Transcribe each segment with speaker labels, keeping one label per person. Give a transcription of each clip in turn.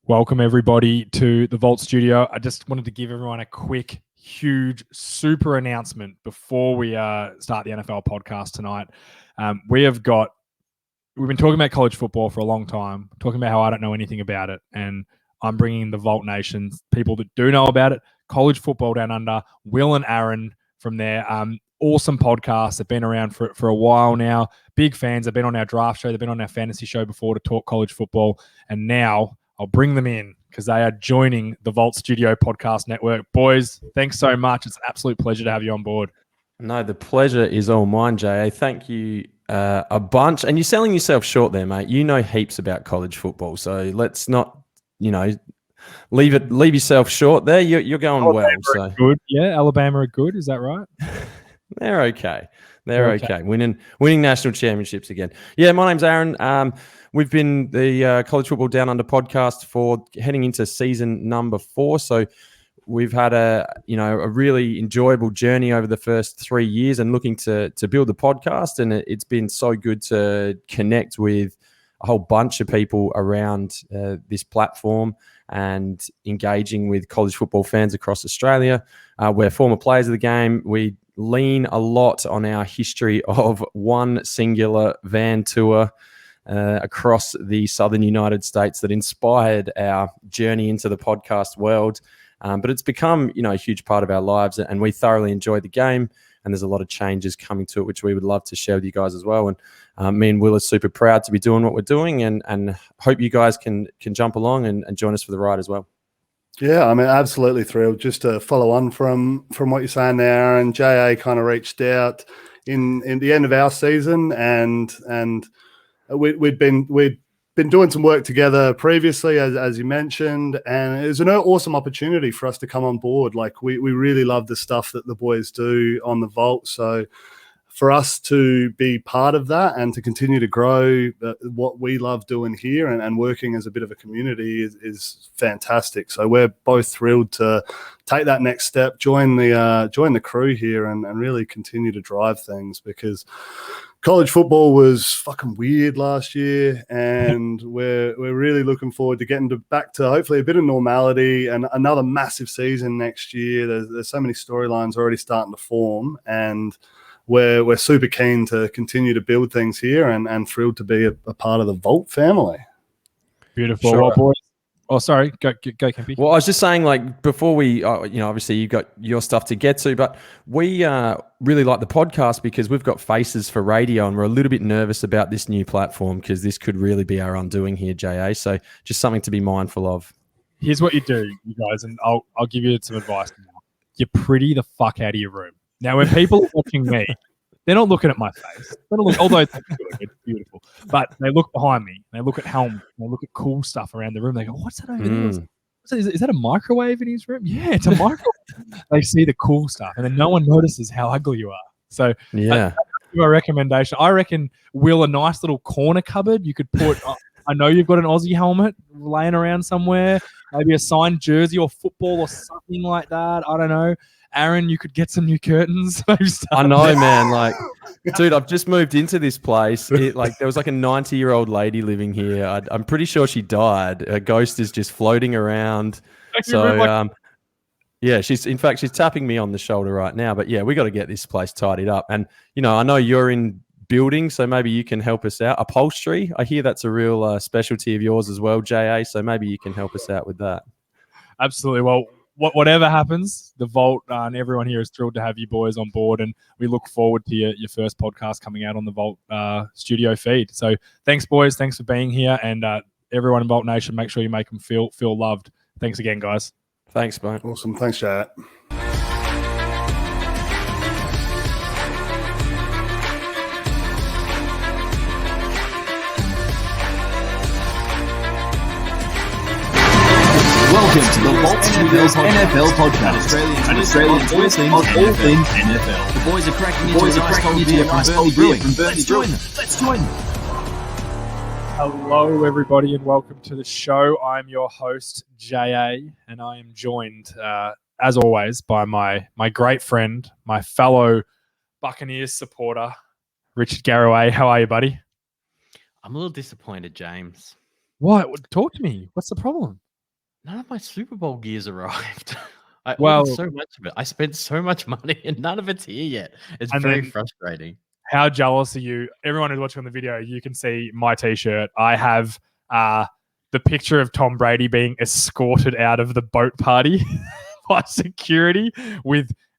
Speaker 1: Welcome, everybody, to the Vault Studio. I just wanted to give everyone a quick, huge, super announcement before we start the NFL podcast tonight. We've been talking about college football for a long time, talking about how I don't know anything about it, and I'm bringing the Vault Nation, people that do know about it, college football down under, Will and Aaron from there. Awesome podcast. They've been around for a while now. Big fans. They've been on our draft show. They've been on our fantasy show before to talk college football, and now I'll bring them in because they are joining the Vault Studio Podcast Network. Boys, thanks so much. It's an absolute pleasure to have you on board.
Speaker 2: No, the pleasure is all mine, JA. Thank you a bunch. And you're selling yourself short there, mate. You know heaps about college football, so let's not, leave yourself short there. You're going
Speaker 1: Alabama
Speaker 2: well. So
Speaker 1: good. Yeah, Alabama are good. Is that right?
Speaker 2: They're okay. They're okay. Winning national championships again. Yeah, my name's Aaron. We've been the College Football Down Under podcast for heading into season number 4. So we've had a really enjoyable journey over the first 3 years and looking to build the podcast. And it's been so good to connect with a whole bunch of people around this platform and engaging with college football fans across Australia. We're former players of the game. We lean a lot on our history of one singular van tour across the southern United States that inspired our journey into the podcast world. But it's become, a huge part of our lives, and we thoroughly enjoy the game. And there's a lot of changes coming to it, which we would love to share with you guys as well. And me and Will are super proud to be doing what we're doing, and hope you guys can jump along and join us for the ride as well.
Speaker 3: Yeah, I mean, absolutely thrilled. Just to follow on from what you're saying there, and JA kind of reached out in the end of our season, and we'd been doing some work together previously, as you mentioned, and it was an awesome opportunity for us to come on board. Like we really love the stuff that the boys do on the Vault, so for us to be part of that and to continue to grow what we love doing here and working as a bit of a community is fantastic. So we're both thrilled to take that next step, join the crew here and really continue to drive things, because college football was fucking weird last year, and we're really looking forward to getting back to hopefully a bit of normality and another massive season next year. There's so many storylines already starting to form, and we're super keen to continue to build things here and thrilled to be a part of the Vault family.
Speaker 1: Beautiful.
Speaker 3: Sure.
Speaker 1: Well, boys. Oh, sorry. Go, Kempy.
Speaker 2: Well, I was just saying, before we, obviously you've got your stuff to get to, but we really like the podcast because we've got faces for radio, and we're a little bit nervous about this new platform because this could really be our undoing here, JA. So just something to be mindful of. Here's
Speaker 1: what you do, you guys, and I'll give you some advice now. You pretty the fuck out of your room. Now, when people are watching me, they're not looking at my face. They don't look, although it's good, it's beautiful. But they look behind me. They look at helmets. They look at cool stuff around the room. They go, "What's that over there? Is that a microwave in his room?" Yeah, it's a microwave. They see the cool stuff, and then no one notices how ugly you are. So
Speaker 2: yeah,
Speaker 1: a recommendation. I reckon, Will, a nice little corner cupboard. You could put. I know you've got an Aussie helmet laying around somewhere. Maybe a signed jersey or football or something like that. I don't know. Aaron, you could get some new curtains.
Speaker 2: I know, man. Dude, I've just moved into this place. There was a 90-year-old lady living here. I'm pretty sure she died. Her ghost is just floating around. So, yeah, she's tapping me on the shoulder right now. But yeah, we got to get this place tidied up. And I know you're in building, so maybe you can help us out. Upholstery, I hear that's a real specialty of yours as well, JA. So maybe you can help us out with that.
Speaker 1: Absolutely. Well, whatever happens, the Vault and everyone here is thrilled to have you boys on board, and we look forward to your first podcast coming out on the Vault studio feed. So thanks, boys. Thanks for being here, and everyone in Vault Nation, make sure you make them feel loved. Thanks again, guys.
Speaker 2: Thanks, mate.
Speaker 3: Awesome. Thanks, Jack.
Speaker 4: Welcome to the Vault Studios NFL podcast, an Australian voice of all things NFL. The boys are cracking into a nice cold beer from Burnley Brewing. Let's join them.
Speaker 1: Hello, everybody, and welcome to the show. I'm your host, JA, and I am joined, as always, by my great friend, my fellow Buccaneers supporter, Richard JA. How are you, buddy?
Speaker 5: I'm a little disappointed, James.
Speaker 1: What? Talk to me. What's the problem?
Speaker 5: none of my Super Bowl gears arrived. I
Speaker 1: Well-
Speaker 5: ordered so much of it. I spent so much money and none of it's here yet. It's
Speaker 1: And
Speaker 5: very
Speaker 1: then-
Speaker 5: frustrating.
Speaker 1: How jealous are you? Everyone who's watching on the video, you can see my t-shirt. I have the picture of Tom Brady being escorted out of the boat party by security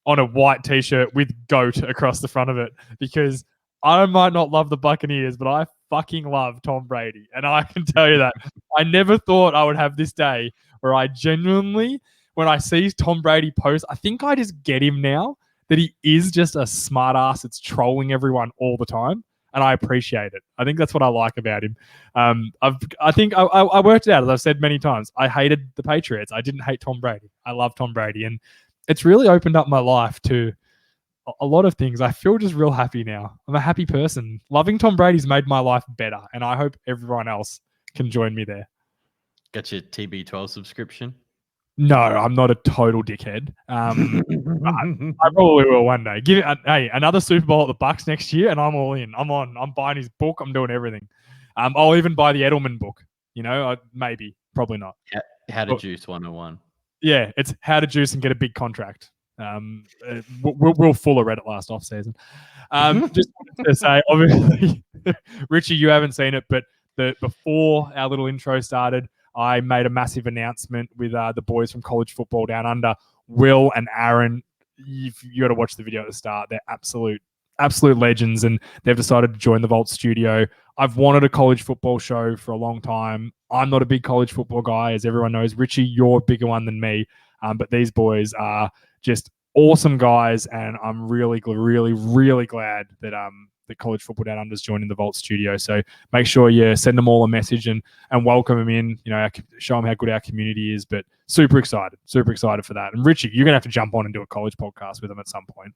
Speaker 1: on a white t-shirt with GOAT across the front of it, because I might not love the Buccaneers, but I fucking love Tom Brady. And I can tell you that I never thought I would have this day where I genuinely, when I see Tom Brady post, I think I just get him now, that he is just a smart ass that's trolling everyone all the time. And I appreciate it. I think that's what I like about him. I think I worked it out, as I've said many times. I hated the Patriots. I didn't hate Tom Brady. I love Tom Brady. And it's really opened up my life to a lot of things. I feel just real happy now. I'm a happy person. Loving Tom Brady's made my life better. And I hope everyone else can join me there.
Speaker 5: Got your TB12 subscription?
Speaker 1: No, I'm not a total dickhead. I probably will one day. Hey, another Super Bowl at the Bucks next year, and I'm all in. I'm on. I'm buying his book. I'm doing everything. I'll even buy the Edelman book. Maybe, probably not.
Speaker 5: How to Juice 101.
Speaker 1: Yeah, it's how to juice and get a big contract. Will Fuller read it last off season. Just wanted to say, obviously, Richie, you haven't seen it, but before our little intro started, I made a massive announcement with the boys from College Football Down Under, Will and Aaron. You got to watch the video at the start. They're absolute legends, and they've decided to join the Vault Studio. I've wanted a college football show for a long time. I'm not a big college football guy, as everyone knows. Richie, you're a bigger one than me, but these boys are just awesome guys, and I'm really, really, really glad that the College Football Down Under is joining the Vault Studio. So make sure you send them all a message and welcome them in. Show them how good our community is. But super excited for that. And Richie, you're gonna have to jump on and do a college podcast with them at some point.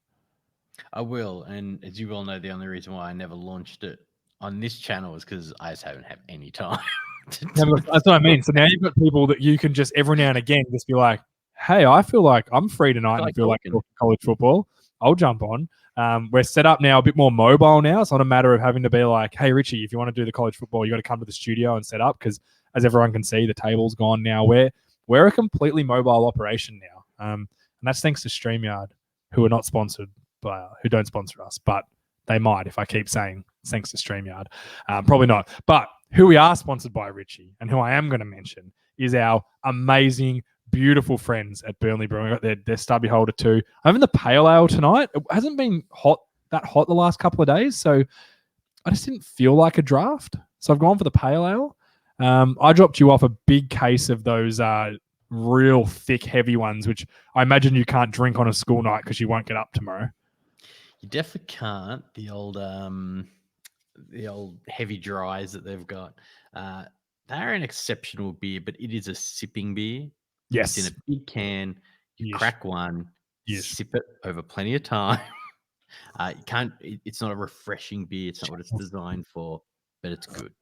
Speaker 5: I will. And as you well know, the only reason why I never launched it on this channel is because I just haven't had any time.
Speaker 1: That's what I mean. So now you've got people that you can just every now and again just be like, hey, I feel like I'm free tonight and feel like talking college football. I'll jump on. We're set up now a bit more mobile now. It's not a matter of having to be like, hey, Richie, if you want to do the college football, you got to come to the studio and set up, because as everyone can see, the table's gone now. We're a completely mobile operation now. And that's thanks to StreamYard, who are not sponsored by, who don't sponsor us, but they might if I keep saying thanks to StreamYard. Probably not. But who we are sponsored by, Richie, and who I am going to mention is our amazing, beautiful friends at Burnley Brewing. Got their stubby holder too. I'm having the pale ale tonight. It hasn't been that hot the last couple of days, so I just didn't feel like a draft. So I've gone for the pale ale. I dropped you off a big case of those real thick, heavy ones, which I imagine you can't drink on a school night because you won't get up tomorrow.
Speaker 5: You definitely can't. The old heavy dries that they've got. They're an exceptional beer, but it is a sipping beer.
Speaker 1: Yes.
Speaker 5: It's in a big can. You
Speaker 1: Yes.
Speaker 5: crack one,
Speaker 1: Yes.
Speaker 5: sip it over plenty of time. You can't. It's not a refreshing beer. It's not what it's designed for, but it's good.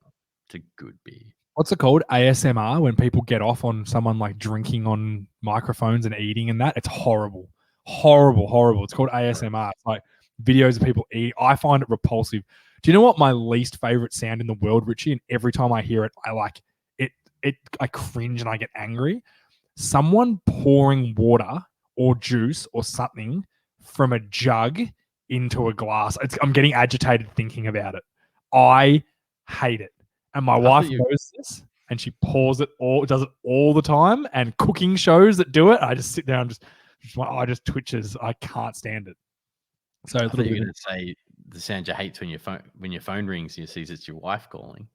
Speaker 5: It's a good beer.
Speaker 1: What's it called? ASMR, when people get off on someone like drinking on microphones and eating and that. It's horrible. Horrible. It's called ASMR. It's like videos of people eating. I find it repulsive. Do you know what my least favorite sound in the world, Richie? And every time I hear it, I like it. I cringe and I get angry. Someone pouring water or juice or something from a jug into a glass. I'm getting agitated thinking about it. I hate it. And my wife knows this, and she does it all the time. And cooking shows that do it, I just sit down, my eye just twitches. I can't stand it. So
Speaker 5: I thought you were going to say the sound you hate when your phone rings and you see it's your wife calling.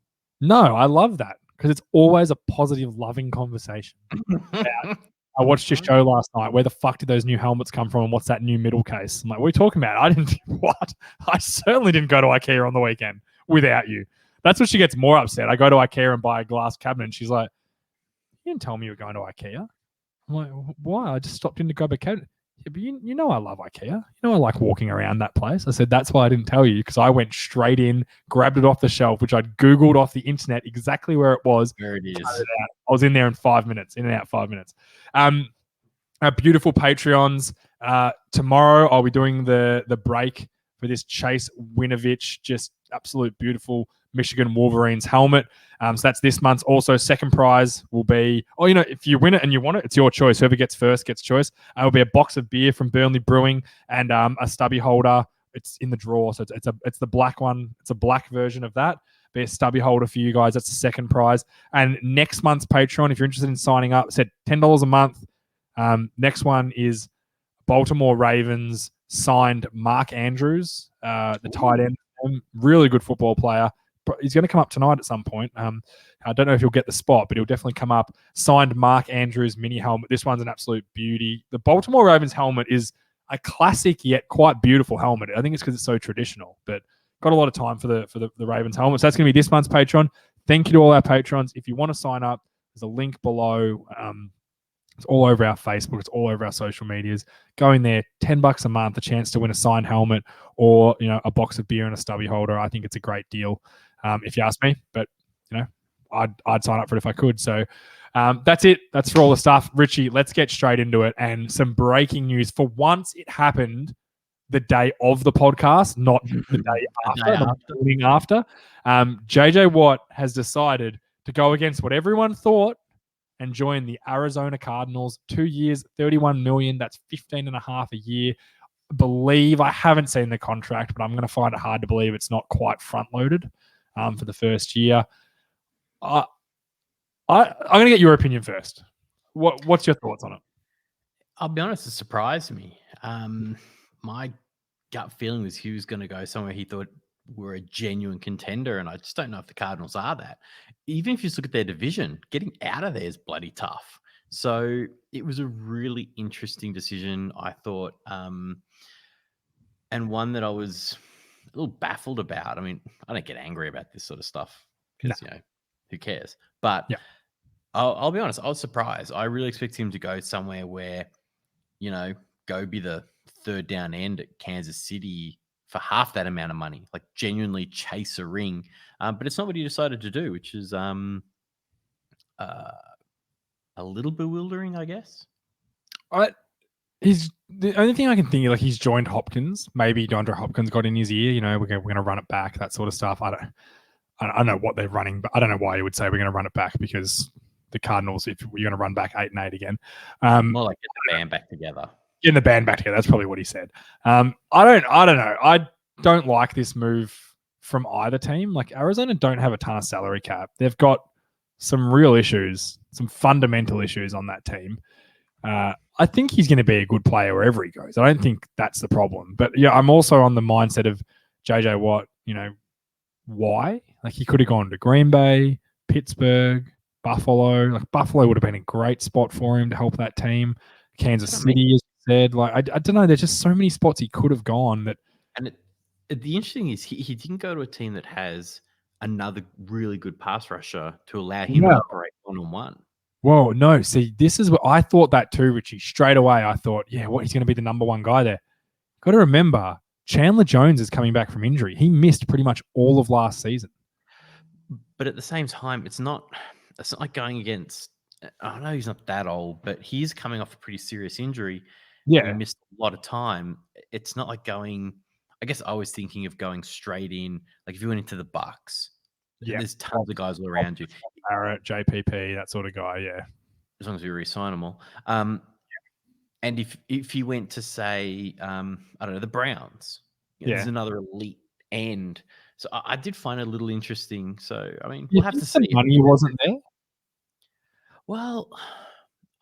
Speaker 1: No, I love that because it's always a positive, loving conversation. I watched your show last night. Where the fuck did those new helmets come from? And what's that new middle case? I'm like, what are you talking about? I didn't. What? I certainly didn't go to IKEA on the weekend without you. That's what she gets more upset. I go to IKEA and buy a glass cabinet, and she's like, you didn't tell me you were going to IKEA. I'm like, why? I just stopped in to grab a cabinet. Yeah, but you know I love IKEA. You know I like walking around that place. I said, that's why I didn't tell you, because I went straight in, grabbed it off the shelf, which I'd Googled off the internet exactly where it was.
Speaker 5: There it is.
Speaker 1: I was in there in 5 minutes, in and out 5 minutes. Our beautiful Patreons. Tomorrow I'll be doing the break for this Chase Winovich, just absolute beautiful Michigan Wolverines helmet. So that's this month's. Also, second prize will be, if you win it and you want it, it's your choice. Whoever gets first gets choice. It'll be a box of beer from Burnley Brewing and a stubby holder. It's in the drawer, so it's the black one. It's a black version of that. Be a stubby holder for you guys. That's the second prize. And next month's Patreon, if you're interested in signing up, said $10 a month. Next one is Baltimore Ravens signed Mark Andrews, the tight end. Really good football player. He's going to come up tonight at some point. I don't know if he'll get the spot, but he'll definitely come up. Signed Mark Andrews mini helmet. This one's an absolute beauty. The Baltimore Ravens helmet is a classic yet quite beautiful helmet. I think it's because it's so traditional, but got a lot of time for the Ravens helmet. So that's going to be this month's Patreon. Thank you to all our patrons. If you want to sign up, there's a link below. It's all over our Facebook. It's all over our social medias. Go in there, $10 a month, a chance to win a signed helmet or, a box of beer and a stubby holder. I think it's a great deal, if you ask me. But, I'd sign up for it if I could. So that's it. That's for all the stuff. Richie, let's get straight into it. And some breaking news. For once, it happened the day of the podcast, not the day after, the morning after. JJ Watt has decided to go against what everyone thought and join the Arizona Cardinals. 2 years, $31 million. That's $15.5 a year. I haven't seen the contract, but I'm going to find it hard to believe it's not quite front loaded for the first year. I'm going to get your opinion first. What's your thoughts on it?
Speaker 5: I'll be honest, it surprised me. My gut feeling was he was going to go somewhere he thought were a genuine contender, and I just don't know if the Cardinals are that. Even if you just look at their division, getting out of there is bloody tough. So it was a really interesting decision, I thought, and one that I was a little baffled about. I mean, I don't get angry about this sort of stuff because, who cares? But I'll be honest, I was surprised. I really expected him to go somewhere where, go be the third down end at Kansas City for half that amount of money, like genuinely chase a ring. But it's not what he decided to do, which is a little bewildering, I guess.
Speaker 1: He's the only thing I can think of, like he's joined Hopkins. Maybe DeAndre Hopkins got in his ear, we're going to run it back, that sort of stuff. I don't know what they're running, but I don't know why you would say we're going to run it back, because the Cardinals, if we're going to run back 8-8 again.
Speaker 5: More like get the band back together.
Speaker 1: Getting the band back together. That's probably what he said. I don't know. I don't like this move from either team. Like, Arizona don't have a ton of salary cap. They've got some real issues, some fundamental issues on that team. I think he's going to be a good player wherever he goes. I don't think that's the problem. But I'm also on the mindset of JJ Watt, why? Like, he could have gone to Green Bay, Pittsburgh, Buffalo. Like, Buffalo would have been a great spot for him to help that team. Kansas City, as you said. Like, I don't know. There's just so many spots he could have gone that.
Speaker 5: And the interesting is he didn't go to a team that has another really good pass rusher to allow him to operate one-on-one.
Speaker 1: Whoa, no. See, this is what I thought that too, Richie. Straight away, I thought, he's going to be the number one guy there. Got to remember, Chandler Jones is coming back from injury. He missed pretty much all of last season.
Speaker 5: But at the same time, it's not like going against. I know he's not that old, but he's coming off a pretty serious injury.
Speaker 1: Yeah,
Speaker 5: he missed a lot of time. It's not like going. I guess I was thinking of going straight in. Like, if you went into the Bucks, there's tons of guys all around you.
Speaker 1: Barrett, JPP, that sort of guy. Yeah,
Speaker 5: as long as you re-sign them all. And if you went to, say, I don't know, the Browns, there's another elite end. So I did find it a little interesting. So, I mean, we'll have to see.
Speaker 1: Money wasn't there?
Speaker 5: Well,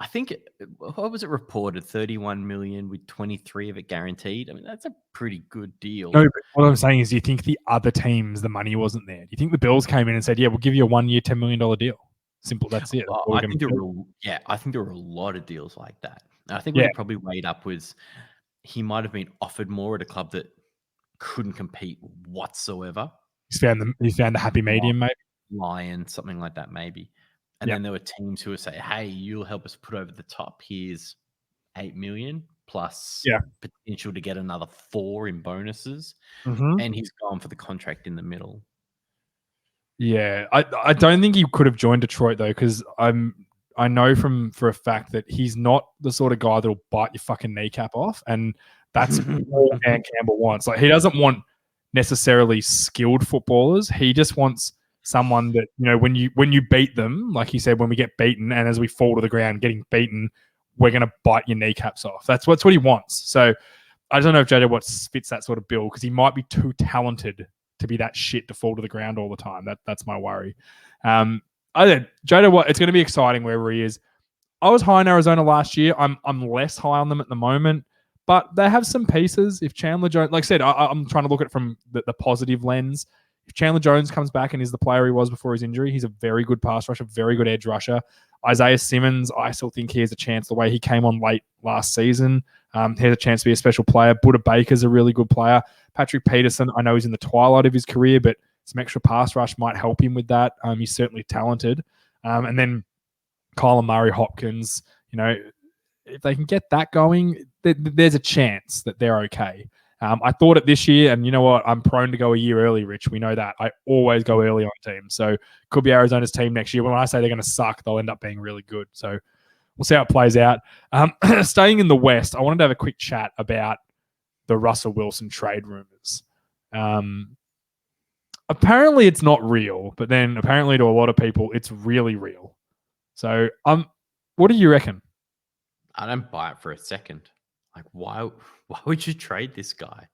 Speaker 5: I think, what was it reported? 31 million with 23 of it guaranteed. I mean, that's a pretty good deal.
Speaker 1: No, but what I'm saying is, do you think the other teams, the money wasn't there? Do you think the Bills came in and said, we'll give you a 1 year, $10 million deal? Simple. That's it.
Speaker 5: Well, I think there were a lot of deals like that. And I think what he probably weighed up was he might have been offered more at a club that couldn't compete whatsoever.
Speaker 1: He found the happy medium, maybe.
Speaker 5: Lions, something like that, maybe. And then there were teams who would say, hey, you'll help us put over the top. Here's $8 million plus potential to get another 4 in bonuses.
Speaker 1: Mm-hmm.
Speaker 5: And he's gone for the contract in the middle.
Speaker 1: Yeah, I don't think he could have joined Detroit, though, because I know for a fact that he's not the sort of guy that'll bite your fucking kneecap off. And That's all Dan Campbell wants. Like, he doesn't want necessarily skilled footballers. He just wants someone that, when you beat them, like he said, when we get beaten and as we fall to the ground getting beaten, we're going to bite your kneecaps off. That's what he wants. So I don't know if JJ Watt fits that sort of bill, because he might be too talented to be that shit to fall to the ground all the time. That's my worry. JJ Watt, it's going to be exciting wherever he is. I was high in Arizona last year. I'm less high on them at the moment, but they have some pieces. If Chandler Jones, like I said, I'm trying to look at it from the positive lens. If Chandler Jones comes back and is the player he was before his injury, he's a very good pass rusher, very good edge rusher. Isaiah Simmons, I still think he has a chance the way he came on late last season. He has a chance to be a special player. Buddha Baker's a really good player. Patrick Peterson, I know he's in the twilight of his career, but some extra pass rush might help him with that. He's certainly talented. And then Kyler Murray, Hopkins, if they can get that going, there's a chance that they're okay. I thought it this year, and you know what? I'm prone to go a year early, Rich. We know that. I always go early on teams. So could be Arizona's team next year. When I say they're going to suck, they'll end up being really good. So we'll see how it plays out. Staying in the West, I wanted to have a quick chat about the Russell Wilson trade rumors. Apparently it's not real, but then apparently to a lot of people, it's really real. So what do you reckon?
Speaker 5: I don't buy it for a second. Like, why would you trade this guy?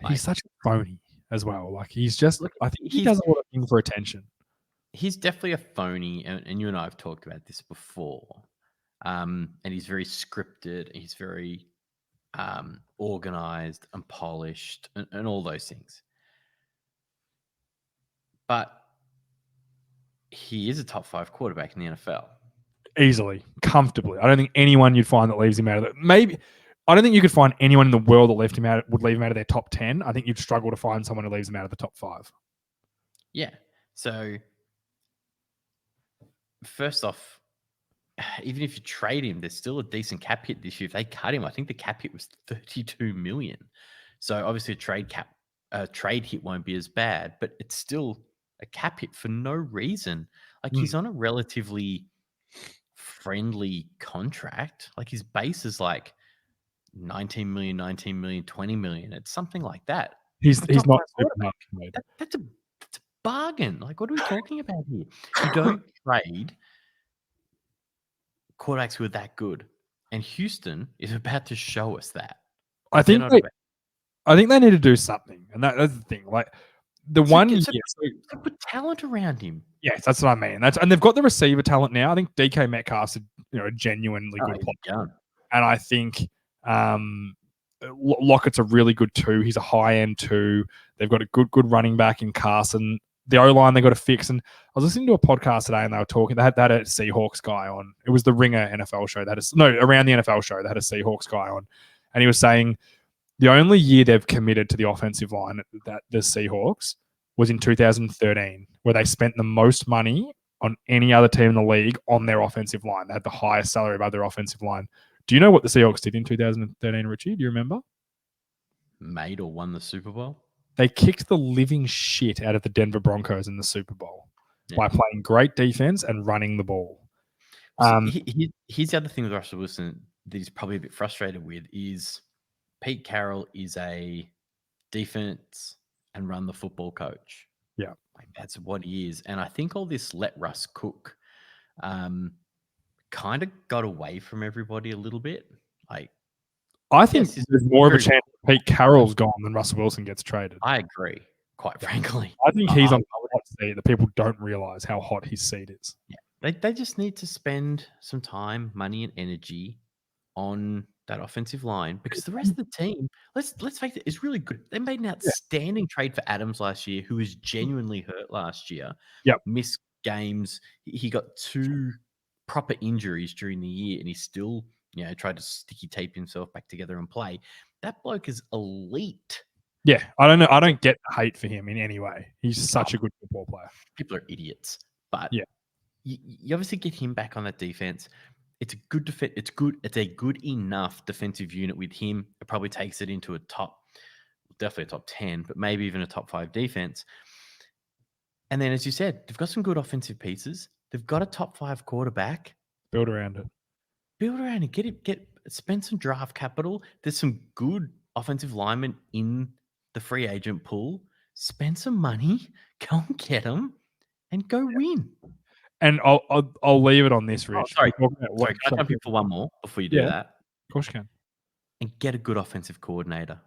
Speaker 1: He's such a phony as well. Like, he's just, I think he does a lot of things for attention.
Speaker 5: He's definitely a phony, and you and I have talked about this before. And he's very scripted. He's very organized and polished and all those things. But he is a top 5 quarterback in the NFL.
Speaker 1: Easily, comfortably. I don't think anyone you'd find that leaves him out of it. Maybe I don't think you could find anyone in the world that would leave him out of their top 10. I think you'd struggle to find someone who leaves him out of the top 5.
Speaker 5: Yeah. So first off, even if you trade him, there's still a decent cap hit this year. If they cut him, I think the cap hit was $32 million. So obviously a trade hit won't be as bad, but it's still a cap hit for no reason. Like, he's on a relatively friendly contract. Like, his base is like 19 million, 20 million. It's something like that.
Speaker 1: He's not super much, mate.
Speaker 5: That's a bargain. Like, what are we talking about here? You don't trade quarterbacks who are that good. And Houston is about to show us that.
Speaker 1: I think they need to do something. And that's the thing. Like,
Speaker 5: put talent around him.
Speaker 1: Yes, that's what I mean. And they've got the receiver talent now. I think DK Metcalf's a genuinely good player. And I think Lockett's a really good 2. He's a high-end 2. They've got a good running back in Carson. The O-line they got to fix. And I was listening to a podcast today, and they were talking. They had a Seahawks guy on. It was the Ringer NFL show. Around the NFL show, they had a Seahawks guy on. And he was saying the only year they've committed to the offensive line, that the Seahawks, was in 2013, where they spent the most money on any other team in the league on their offensive line. They had the highest salary above their offensive line. Do you know what the Seahawks did in 2013, Richie? Do you remember?
Speaker 5: Made or won the Super Bowl?
Speaker 1: They kicked the living shit out of the Denver Broncos in the Super Bowl by playing great defense and running the ball.
Speaker 5: Here's the other thing with Russell Wilson that he's probably a bit frustrated with is Pete Carroll is a defense and run the football coach.
Speaker 1: Yeah.
Speaker 5: Like, that's what he is. And I think all this let Russ cook kind of got away from everybody a little bit. Like,
Speaker 1: I think there's more of a chance Pete Carroll's gone than Russell Wilson gets traded.
Speaker 5: I agree, quite frankly.
Speaker 1: I think he's on the hot seat that people don't realize how hot his seat is.
Speaker 5: Yeah. They just need to spend some time, money, and energy on that offensive line, because the rest of the team, let's face it, is really good. They made an outstanding trade for Adams last year, who was genuinely hurt last year.
Speaker 1: Yep.
Speaker 5: Missed games. He got 2 proper injuries during the year, and he still, tried to sticky tape himself back together and play. That bloke is elite.
Speaker 1: Yeah, I don't know. I don't get hate for him in any way. He's such a good football player.
Speaker 5: People are idiots, but
Speaker 1: yeah,
Speaker 5: you obviously get him back on that defense. It's a good defense. It's good. It's a good enough defensive unit with him. It probably takes it into definitely a top 10, but maybe even a top 5 defense. And then, as you said, they've got some good offensive pieces. They've got a top 5 quarterback.
Speaker 1: Build around it.
Speaker 5: Get spend some draft capital. There's some good offensive linemen in the free agent pool. Spend some money, go and get them, and go win.
Speaker 1: And I'll leave it on this, Rich.
Speaker 5: Sorry,
Speaker 1: We're talking about
Speaker 5: can I jump in for one more before you do
Speaker 1: Yeah.
Speaker 5: that?
Speaker 1: Of course you can.
Speaker 5: And get a good offensive coordinator.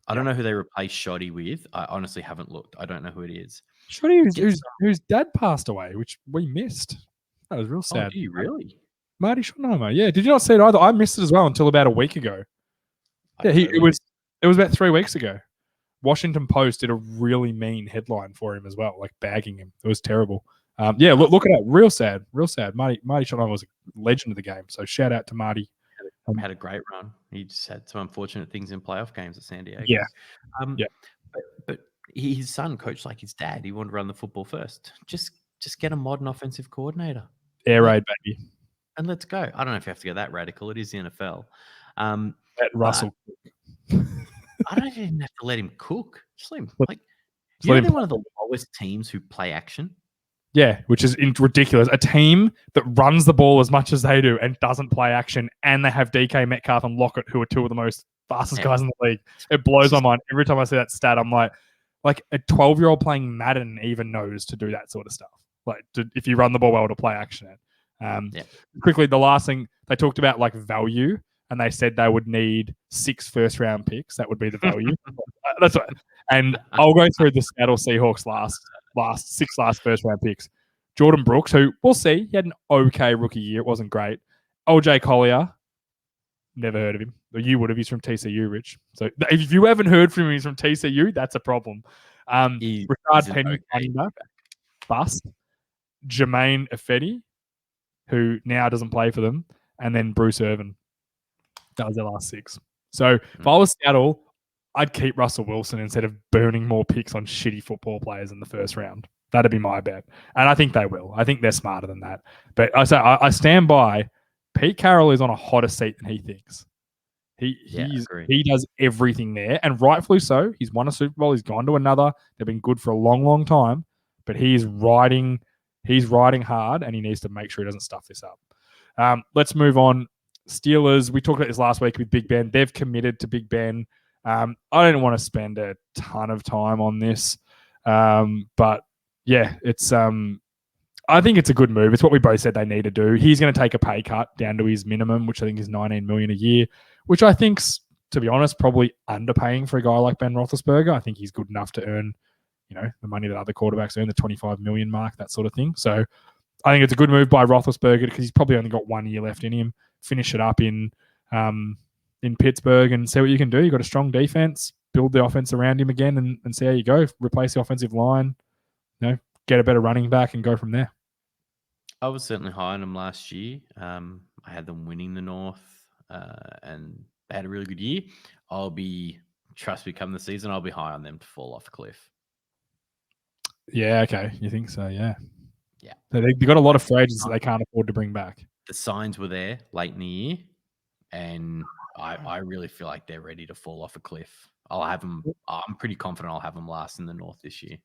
Speaker 5: I don't know who they replace Shoddy with. I honestly haven't looked. I don't know who it is.
Speaker 1: Shoddy, whose dad passed away, which we missed. That was real sad.
Speaker 5: Oh, do you really?
Speaker 1: Marty Schottenheimer. Yeah. Did you not see it either? I missed it as well until about a week ago. Yeah, it was about 3 weeks ago. Washington Post did a really mean headline for him as well, like bagging him. It was terrible. Look at that. Real sad. Marty Schottenheimer was a legend of the game. So shout out to Marty.
Speaker 5: Had a great run. He just had some unfortunate things in playoff games at San Diego.
Speaker 1: Yeah.
Speaker 5: But his son coached like his dad. He wanted to run the football first. Just get a modern offensive coordinator.
Speaker 1: Air raid, baby.
Speaker 5: And let's go. I don't know if you have to go that radical. It is the NFL.
Speaker 1: Russell.
Speaker 5: I don't even have to let him cook. Just let him
Speaker 1: they're
Speaker 5: one of the lowest teams who play action.
Speaker 1: Yeah, which is ridiculous. A team that runs the ball as much as they do and doesn't play action, and they have DK Metcalf and Lockett, who are two of the most fastest guys in the league. It blows my mind. Every time I see that stat, I'm like a 12-year-old playing Madden even knows to do that sort of stuff. If you run the ball well to play action it. Quickly, the last thing they talked about, like value, and they said they would need 6 first-round picks. That would be the value. That's right. And I'll go through the Seattle Seahawks last 6 first-round picks. Jordan Brooks, who we'll see, he had an okay rookie year. It wasn't great. OJ Collier, never heard of him. But you would have. He's from TCU, Rich. So if you haven't heard from him, he's from TCU, that's a problem. Rashard Penny, bust. Jermaine Ifedi, who now doesn't play for them, and then Bruce Irvin. That was their last 6. So if I was Seattle, I'd keep Russell Wilson instead of burning more picks on shitty football players in the first round. That'd be my bet. And I think they will. I think they're smarter than that. But I stand by Pete Carroll is on a hotter seat than he thinks. He does everything there, and rightfully so. He's won a Super Bowl. He's gone to another. They've been good for a long, long time. But he's riding hard, and he needs to make sure he doesn't stuff this up. Let's move on. Steelers, we talked about this last week with Big Ben. They've committed to Big Ben. I don't want to spend a ton of time on this. But yeah, it's I think it's a good move. It's what we both said they need to do. He's going to take a pay cut down to his minimum, which I think is $19 million a year, which I think's, to be honest, probably underpaying for a guy like Ben Roethlisberger. I think he's good enough to earn, the money that other quarterbacks earn, the 25 million mark, that sort of thing. So I think it's a good move by Roethlisberger because he's probably only got 1 year left in him. Finish it up in Pittsburgh and see what you can do. You've got a strong defense, build the offense around him again and see how you go. Replace the offensive line, get a better running back and go from there.
Speaker 5: I was certainly high on them last year. I had them winning the North and they had a really good year. Trust me, come the season, I'll be high on them to fall off a cliff.
Speaker 1: Yeah, okay. You think so? Yeah.
Speaker 5: Yeah.
Speaker 1: They've got a lot of free agents that they can't afford to bring back.
Speaker 5: The signs were there late in the year, and I really feel like they're ready to fall off a cliff. I'll have them. I'm pretty confident I'll have them last in the North this year.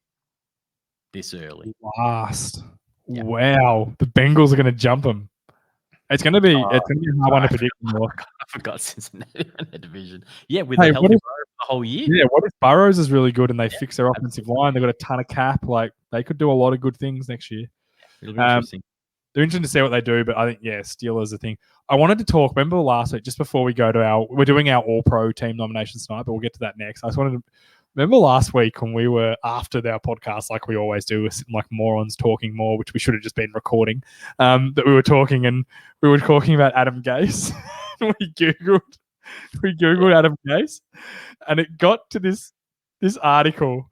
Speaker 5: This early.
Speaker 1: Last. Yeah. Wow. The Bengals are going to jump them. It's going to be a hard one to predict more.
Speaker 5: I forgot Cincinnati in the division. Yeah, with the healthy Burrows the whole year.
Speaker 1: Yeah, what if Burrows is really good and they fix their offensive line? They've got a ton of cap. Like, they could do a lot of good things next year.
Speaker 5: It'll be interesting.
Speaker 1: They're interesting to see what they do, but I think, Steelers are the thing. I wanted to talk, remember last week, just before we go to we're doing our All-Pro team nominations tonight, but we'll get to that next. I just wanted to, remember last week when we were, after our podcast, like we always do, we're sitting like morons talking more, which we should have just been recording, that we were talking about Adam Gase. we Googled Adam Gase, and it got to this article.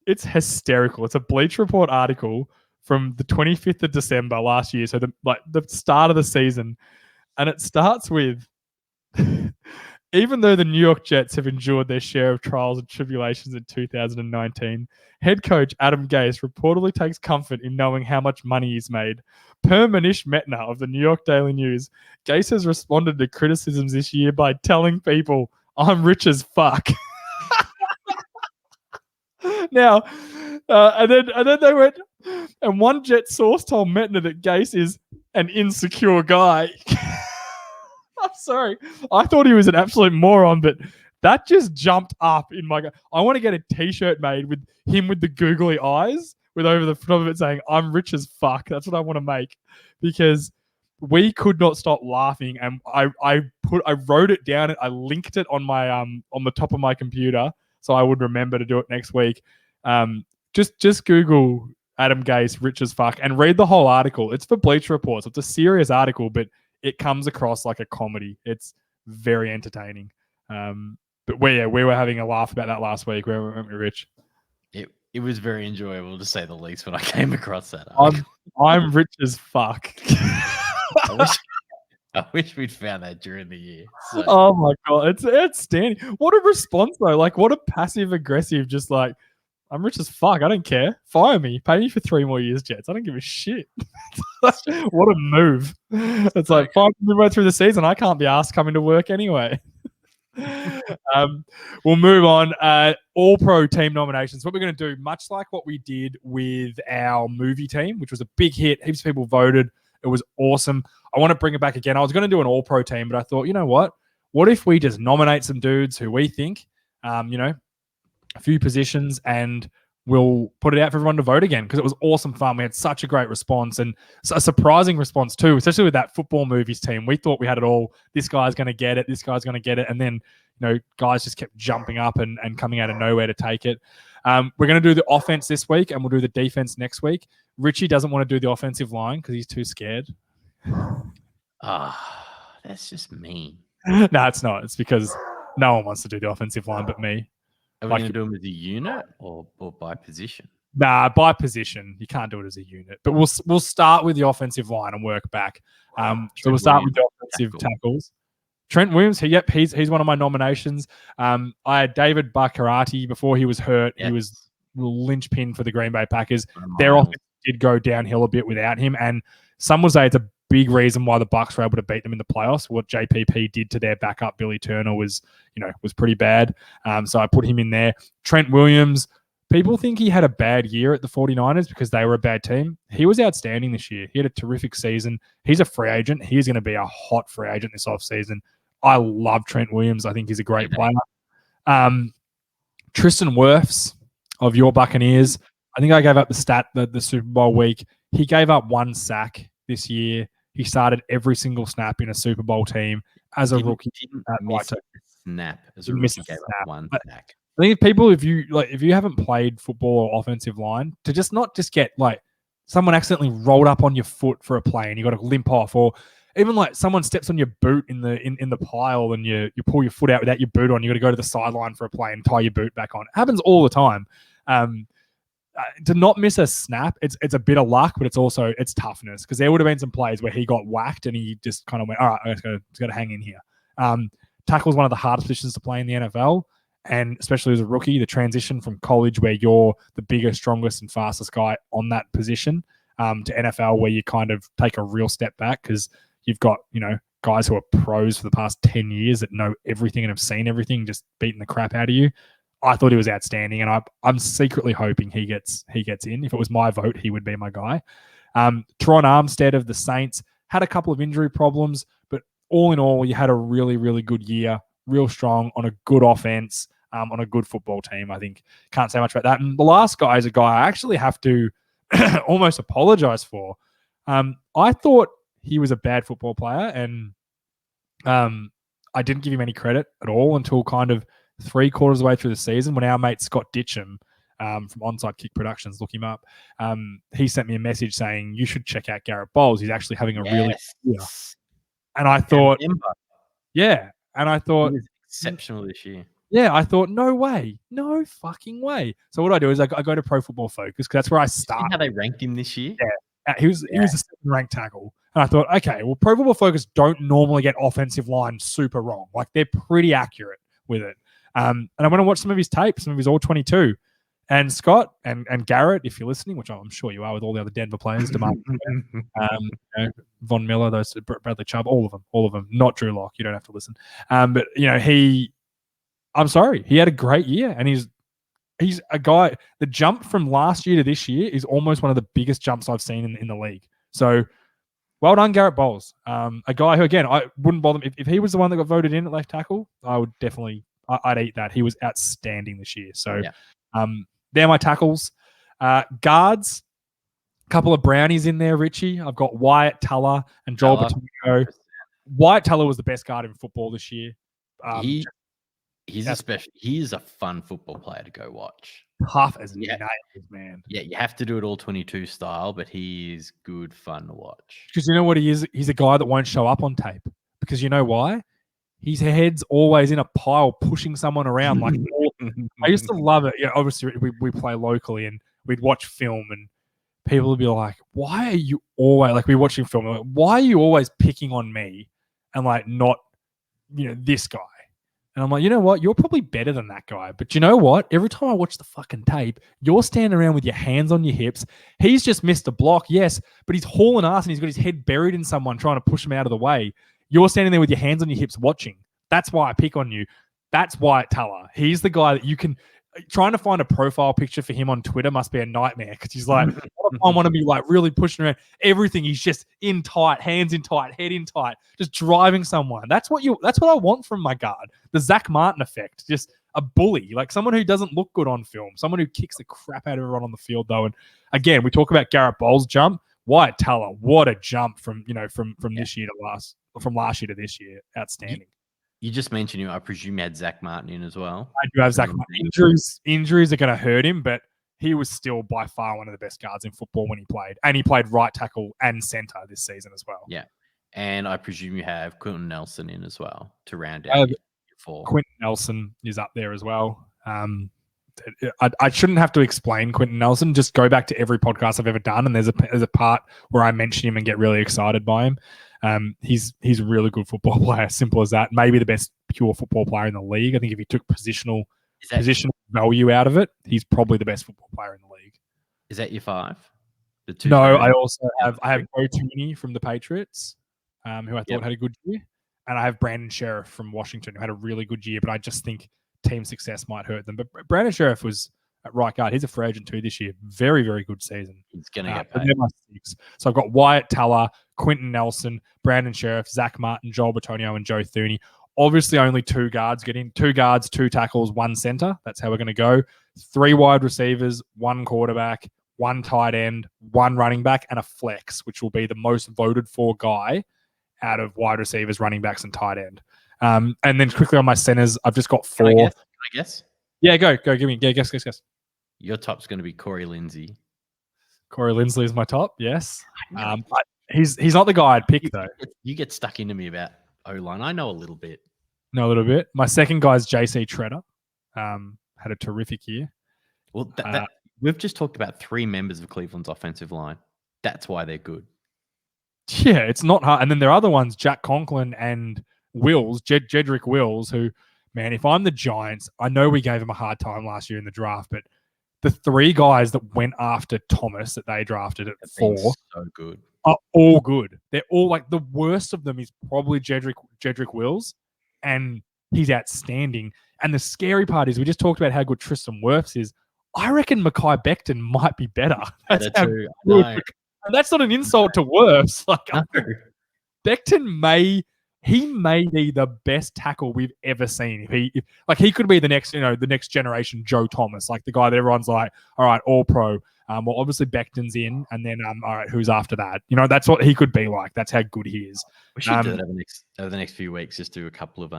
Speaker 1: It's hysterical. It's a Bleacher Report article from the 25th of December last year, so the start of the season. And it starts with, even though the New York Jets have endured their share of trials and tribulations in 2019, head coach Adam Gase reportedly takes comfort in knowing how much money he's made. Per Manish Metna of the New York Daily News, Gase has responded to criticisms this year by telling people, "I'm rich as fuck." Now, and then they went, and one Jet source told Metna that Gase is an insecure guy. I'm sorry. I thought he was an absolute moron, but that just jumped up in my. I want to get a T-shirt made with him with the googly eyes, with over the front of it saying "I'm rich as fuck." That's what I want to make, because we could not stop laughing, and I wrote it down and I linked it on my on the top of my computer so I would remember to do it next week. Just Google Adam Gase rich as fuck and read the whole article. It's for Bleacher Report. So it's a serious article, but it comes across like a comedy. It's very entertaining. But we were having a laugh about that last week. Weren't we, Rich?
Speaker 5: It was very enjoyable, to say the least, when I came across that.
Speaker 1: I'm rich as fuck.
Speaker 5: I wish we'd found that during the year. So.
Speaker 1: Oh my god, it's outstanding. What a response though! Like, what a passive aggressive, just like, I'm rich as fuck. I don't care. Fire me. Pay me for 3 more years, Jets. I don't give a shit. What a move. It's like, fine, midway through the season, I can't be asked coming to work anyway. We'll move on. All pro team nominations. What we're going to do, much like what we did with our movie team, which was a big hit. Heaps of people voted. It was awesome. I want to bring it back again. I was going to do an all pro team, but I thought, you know what? What if we just nominate some dudes who we think, a few positions, and we'll put it out for everyone to vote again, because it was awesome fun. We had such a great response, and a surprising response too, especially with that football movies team. We thought we had it all. This guy's going to get it. This guy's going to get it. And then, guys just kept jumping up and coming out of nowhere to take it. We're going to do the offense this week, and we'll do the defense next week. Richie doesn't want to do the offensive line because he's too scared.
Speaker 5: That's just mean.
Speaker 1: No, it's not. It's because no one wants to do the offensive line but me.
Speaker 5: Are we going to do them as a unit or by position?
Speaker 1: Nah, by position. You can't do it as a unit. But we'll start with the offensive line and work back. So we'll start with the offensive tackles. Trent Williams, he's one of my nominations. I had David Bakarati before he was hurt. Yes. He was the linchpin for the Green Bay Packers. Their offense did go downhill a bit without him, and some would say it's a big reason why the Bucs were able to beat them in the playoffs. What JPP did to their backup, Billy Turner, was pretty bad. So I put him in there. Trent Williams, people think he had a bad year at the 49ers because they were a bad team. He was outstanding this year. He had a terrific season. He's a free agent. He's going to be a hot free agent this offseason. I love Trent Williams. I think he's a great player. Tristan Wirfs of your Buccaneers. I think I gave up the stat the Super Bowl week. He gave up 1 sack this year. He started every single snap in a Super Bowl team as a rookie.
Speaker 5: Didn't miss a snap as a rookie. Gave up 1 sack.
Speaker 1: I think people, if you haven't played football or offensive line, to just not just get someone accidentally rolled up on your foot for a play and you got to limp off, or even someone steps on your boot in the pile and you pull your foot out without your boot on. You got to go to the sideline for a play and tie your boot back on. It happens all the time. To not miss a snap, it's a bit of luck, but it's toughness, because there would have been some plays where he got whacked and he just kind of went, all right, I just got to hang in here. Tackle is one of the hardest positions to play in the NFL, and especially as a rookie, the transition from college, where you're the biggest, strongest, and fastest guy on that position, to NFL, where you kind of take a real step back because you've got guys who are pros for the past 10 years that know everything and have seen everything, just beating the crap out of you. I thought he was outstanding, and I'm secretly hoping he gets in. If it was my vote, he would be my guy. Teron Armstead of the Saints had a couple of injury problems, but all in all, you had a really, really good year, real strong on a good offense, on a good football team. I think can't say much about that. And the last guy is a guy I actually have to almost apologize for. I thought he was a bad football player, and I didn't give him any credit at all until kind of 3/4 of the way through the season, when our mate Scott Ditcham from Onside Kick Productions, look him up, he sent me a message saying you should check out Garrett Bowles. He's actually having a really good year. And I thought, he
Speaker 5: was exceptional this year.
Speaker 1: Yeah, I thought, no way, no fucking way. So what I do is I go to Pro Football Focus, because that's where I start.
Speaker 5: How they ranked him this year?
Speaker 1: Yeah, he was a 7th ranked tackle. And I thought, okay, well, Pro Football Focus don't normally get offensive line super wrong. They're pretty accurate with it. And I went and watched some of his tape, some of his all-22. And Scott and Garrett, if you're listening, which I'm sure you are with all the other Denver players, Von Miller, those Bradley Chubb, all of them, not Drew Lock. You don't have to listen. But I'm sorry, he had a great year, and he's a guy. The jump from last year to this year is almost one of the biggest jumps I've seen in the league. So well done, Garrett Bowles. A guy who, again, I wouldn't bother him. If he was the one that got voted in at left tackle, I would definitely, I'd eat that. He was outstanding this year. So they're my tackles. Guards, a couple of brownies in there, Richie. I've got Wyatt Tuller and Joel Batonio. Wyatt Tuller was the best guard in football this year.
Speaker 5: He's a fun football player to go watch.
Speaker 1: Tough as nails, man.
Speaker 5: Yeah, you have to do it all 22 style, but he is good fun to watch.
Speaker 1: Because you know what he is? He's a guy that won't show up on tape. Because you know why? His head's always in a pile pushing someone around. Like I used to love it. Yeah, obviously we play locally and we'd watch film and people would be like, why are you always like we're watching film? Like, why are you always picking on me and like not, this guy? And I'm like, you know what? You're probably better than that guy. But you know what? Every time I watch the fucking tape, you're standing around with your hands on your hips. He's just missed a block, yes, but he's hauling ass and he's got his head buried in someone trying to push him out of the way. You're standing there with your hands on your hips watching. That's why I pick on you. That's Wyatt Tuller. He's the guy that you can... Trying to find a profile picture for him on Twitter must be a nightmare because he's like, I want to be like really pushing around everything. He's just in tight, hands in tight, head in tight, just driving someone. That's what I want from my guard. The Zach Martin effect, just a bully, like someone who doesn't look good on film, someone who kicks the crap out of everyone on the field though. And again, we talk about Garrett Bowles' jump. Wyatt Tuller, what a jump from this year to from last year to this year. Outstanding.
Speaker 5: You just mentioned I presume you had Zach Martin in as well.
Speaker 1: I do have Zach Martin. Injuries are going to hurt him, but he was still by far one of the best guards in football when he played. And he played right tackle and centre this season as well.
Speaker 5: Yeah. And I presume you have Quentin Nelson in as well to round out your four.
Speaker 1: Quentin Nelson is up there as well. I shouldn't have to explain Quentin Nelson. Just go back to every podcast I've ever done, and there's a part where I mention him and get really excited by him. He's a really good football player. Simple as that. Maybe the best pure football player in the league. I think if he took positional value out of it, he's probably the best football player in the league.
Speaker 5: Is that your five?
Speaker 1: No, I also have Joe Tooney from the Patriots, who I thought had a good year, and I have Brandon Sheriff from Washington, who had a really good year. But I just think team success might hurt them. But Brandon Sheriff was at right guard. He's a free agent too this year. Very, very good season.
Speaker 5: He's going to get paid.
Speaker 1: So I've got Wyatt Tuller, Quentin Nelson, Brandon Sheriff, Zach Martin, Joel Batonio, and Joe Thuney. Obviously, only 2 guards get in. 2 guards, 2 tackles, 1 center. That's how we're going to go. 3 wide receivers, 1 quarterback, 1 tight end, 1 running back, and a flex, which will be the most voted for guy out of wide receivers, running backs, and tight end. And then quickly on my centers, I've just got 4.
Speaker 5: Can I guess?
Speaker 1: Yeah, go. Give me. Yeah, guess.
Speaker 5: Your top's going to be Corey Lindsay.
Speaker 1: Corey Linsley is my top. Yes. He's not the guy I'd pick though.
Speaker 5: You get stuck into me about O-line. I know a little bit.
Speaker 1: Know a little bit. My second guy is JC Treader. Had a terrific year.
Speaker 5: Well, we've just talked about 3 members of Cleveland's offensive line. That's why they're good.
Speaker 1: Yeah, it's not hard. And then there are other ones, Jack Conklin and Wills, Jedrick Wills, who, man, if I'm the Giants, I know we gave him a hard time last year in the draft, but the 3 guys that went after Thomas that they drafted at 4
Speaker 5: so good.
Speaker 1: Are all good. They're all like the worst of them is probably Jedrick Wills, and he's outstanding. And the scary part is we just talked about how good Tristan Wirfs is. I reckon Mekhi Becton might be better. That's how good. And that's not an insult to Wirfs. Like Becton may be the best tackle we've ever seen. If he could be the next generation Joe Thomas, like the guy that everyone's like, all right, all pro. Well, obviously Becton's in, and then all right, who's after that? That's what he could be like. That's how good he is.
Speaker 5: We should do that over the next few weeks. Just do a couple of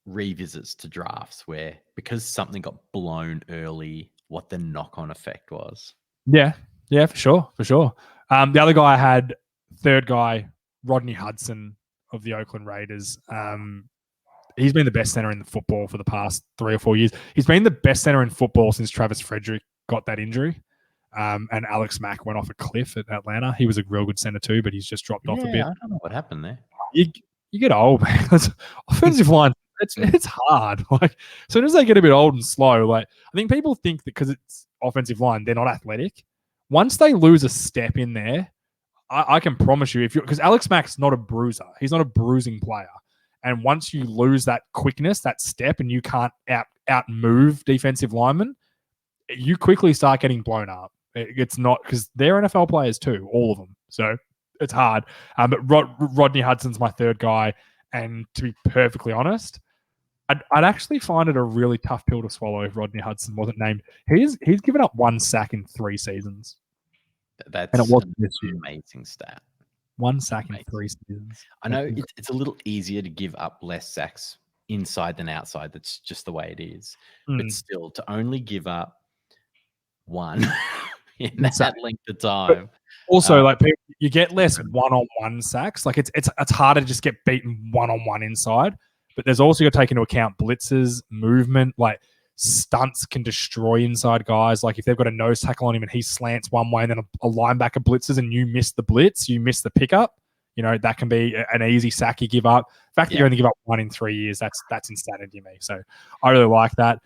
Speaker 5: revisits to drafts where, because something got blown early, what the knock-on effect was. Yeah, for sure. The other guy I had, third guy, Rodney Hudson of the Oakland Raiders. He's been the best center in the football for the past 3 or 4 years. He's been the best center in football since Travis Frederick got that injury. And Alex Mack went off a cliff at Atlanta. He was a real good center too, but he's just dropped off a bit. I don't know what happened there.
Speaker 1: You get old, man. Offensive line, it's hard. Like, as soon as they get a bit old and slow, like I think people think that because it's offensive line, they're not athletic. Once they lose a step in there, I can promise you, because Alex Mack's not a bruiser. He's not a bruising player. And once you lose that quickness, that step, and you can't out move defensive linemen, you quickly start getting blown up. It's not because they're NFL players too, all of them. So it's hard. But Rodney Hudson's my third guy. And to be perfectly honest, I'd actually find it a really tough pill to swallow if Rodney Hudson wasn't named. He's given up 1 sack in 3 seasons.
Speaker 5: That's
Speaker 1: and it wasn't
Speaker 5: an
Speaker 1: this year.
Speaker 5: amazing stat.
Speaker 1: 1 sack in 3 seasons.
Speaker 5: I know it's a little easier to give up less sacks inside than outside. That's just the way it is. But still, to only give up 1 in that length of time.
Speaker 1: But also, you get less one-on-one sacks. Like it's harder to just get beaten one-on-one inside. But there's also got to take into account blitzes, movement, like stunts can destroy inside guys. Like if they've got a nose tackle on him and he slants one way and then a linebacker blitzes and you miss the blitz, you miss the pickup, that can be an easy sack you give up. The fact that you only give up 1 in 3 years, that's insanity to me. So I really like that.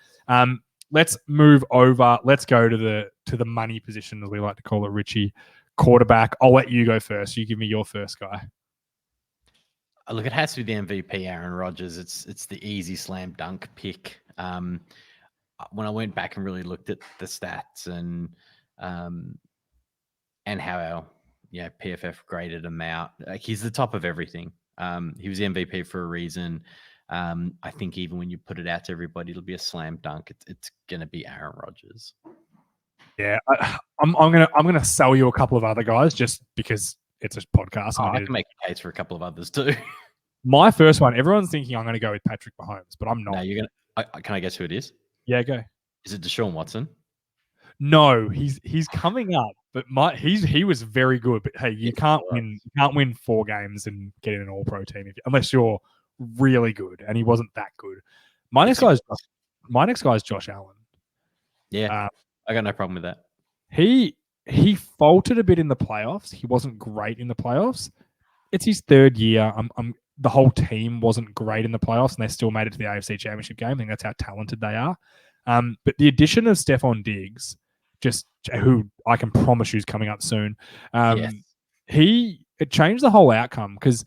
Speaker 1: Let's move over. Let's go to the money position, as we like to call it, Richie. Quarterback. I'll let you go first. You give me your first guy.
Speaker 5: Look, it has to be the MVP, Aaron Rodgers. It's the easy slam dunk pick. When I went back and really looked at the stats and how our PFF graded him out, like he's the top of everything. He was the MVP for a reason. I think even when you put it out to everybody, it'll be a slam dunk. It's gonna be Aaron Rodgers. Yeah,
Speaker 1: I'm gonna sell you a couple of other guys just because it's a podcast.
Speaker 5: I can make a case for a couple of others too.
Speaker 1: My first one, everyone's thinking I'm going to go with Patrick Mahomes, but I'm not.
Speaker 5: No, you're going to. Can I guess who it is?
Speaker 1: Yeah, go.
Speaker 5: Is it Deshaun Watson?
Speaker 1: No, he's coming up, but he was very good. But hey, you can't win 4 games and get in an All-Pro team unless you're really good, and he wasn't that good. My next guy is Josh Allen.
Speaker 5: Yeah, I got no problem with that.
Speaker 1: He faltered a bit in the playoffs. He wasn't great in the playoffs. It's his 3rd year. The whole team wasn't great in the playoffs, and they still made it to the AFC Championship game. I think that's how talented they are. But the addition of Stephon Diggs, who I can promise you is coming up soon, it changed the whole outcome because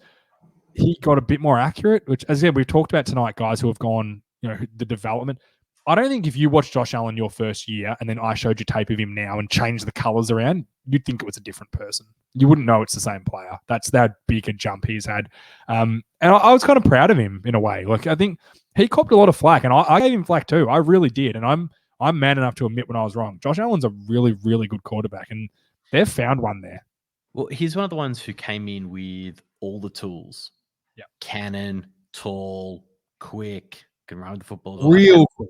Speaker 1: he got a bit more accurate, which, as I said, we've talked about tonight, guys who have gone, the development. I don't think if you watched Josh Allen your first year and then I showed you tape of him now and changed the colors around, you'd think it was a different person. You wouldn't know it's the same player. That's that big a jump he's had. And I was kind of proud of him in a way. Like, I think he copped a lot of flack, and I gave him flack too. I really did. And I'm man enough to admit when I was wrong. Josh Allen's a really, really good quarterback, and they've found one there.
Speaker 5: Well, he's one of the ones who came in with all the tools.
Speaker 1: Yeah.
Speaker 5: Cannon, tall, quick, can run the football.
Speaker 1: Real quick.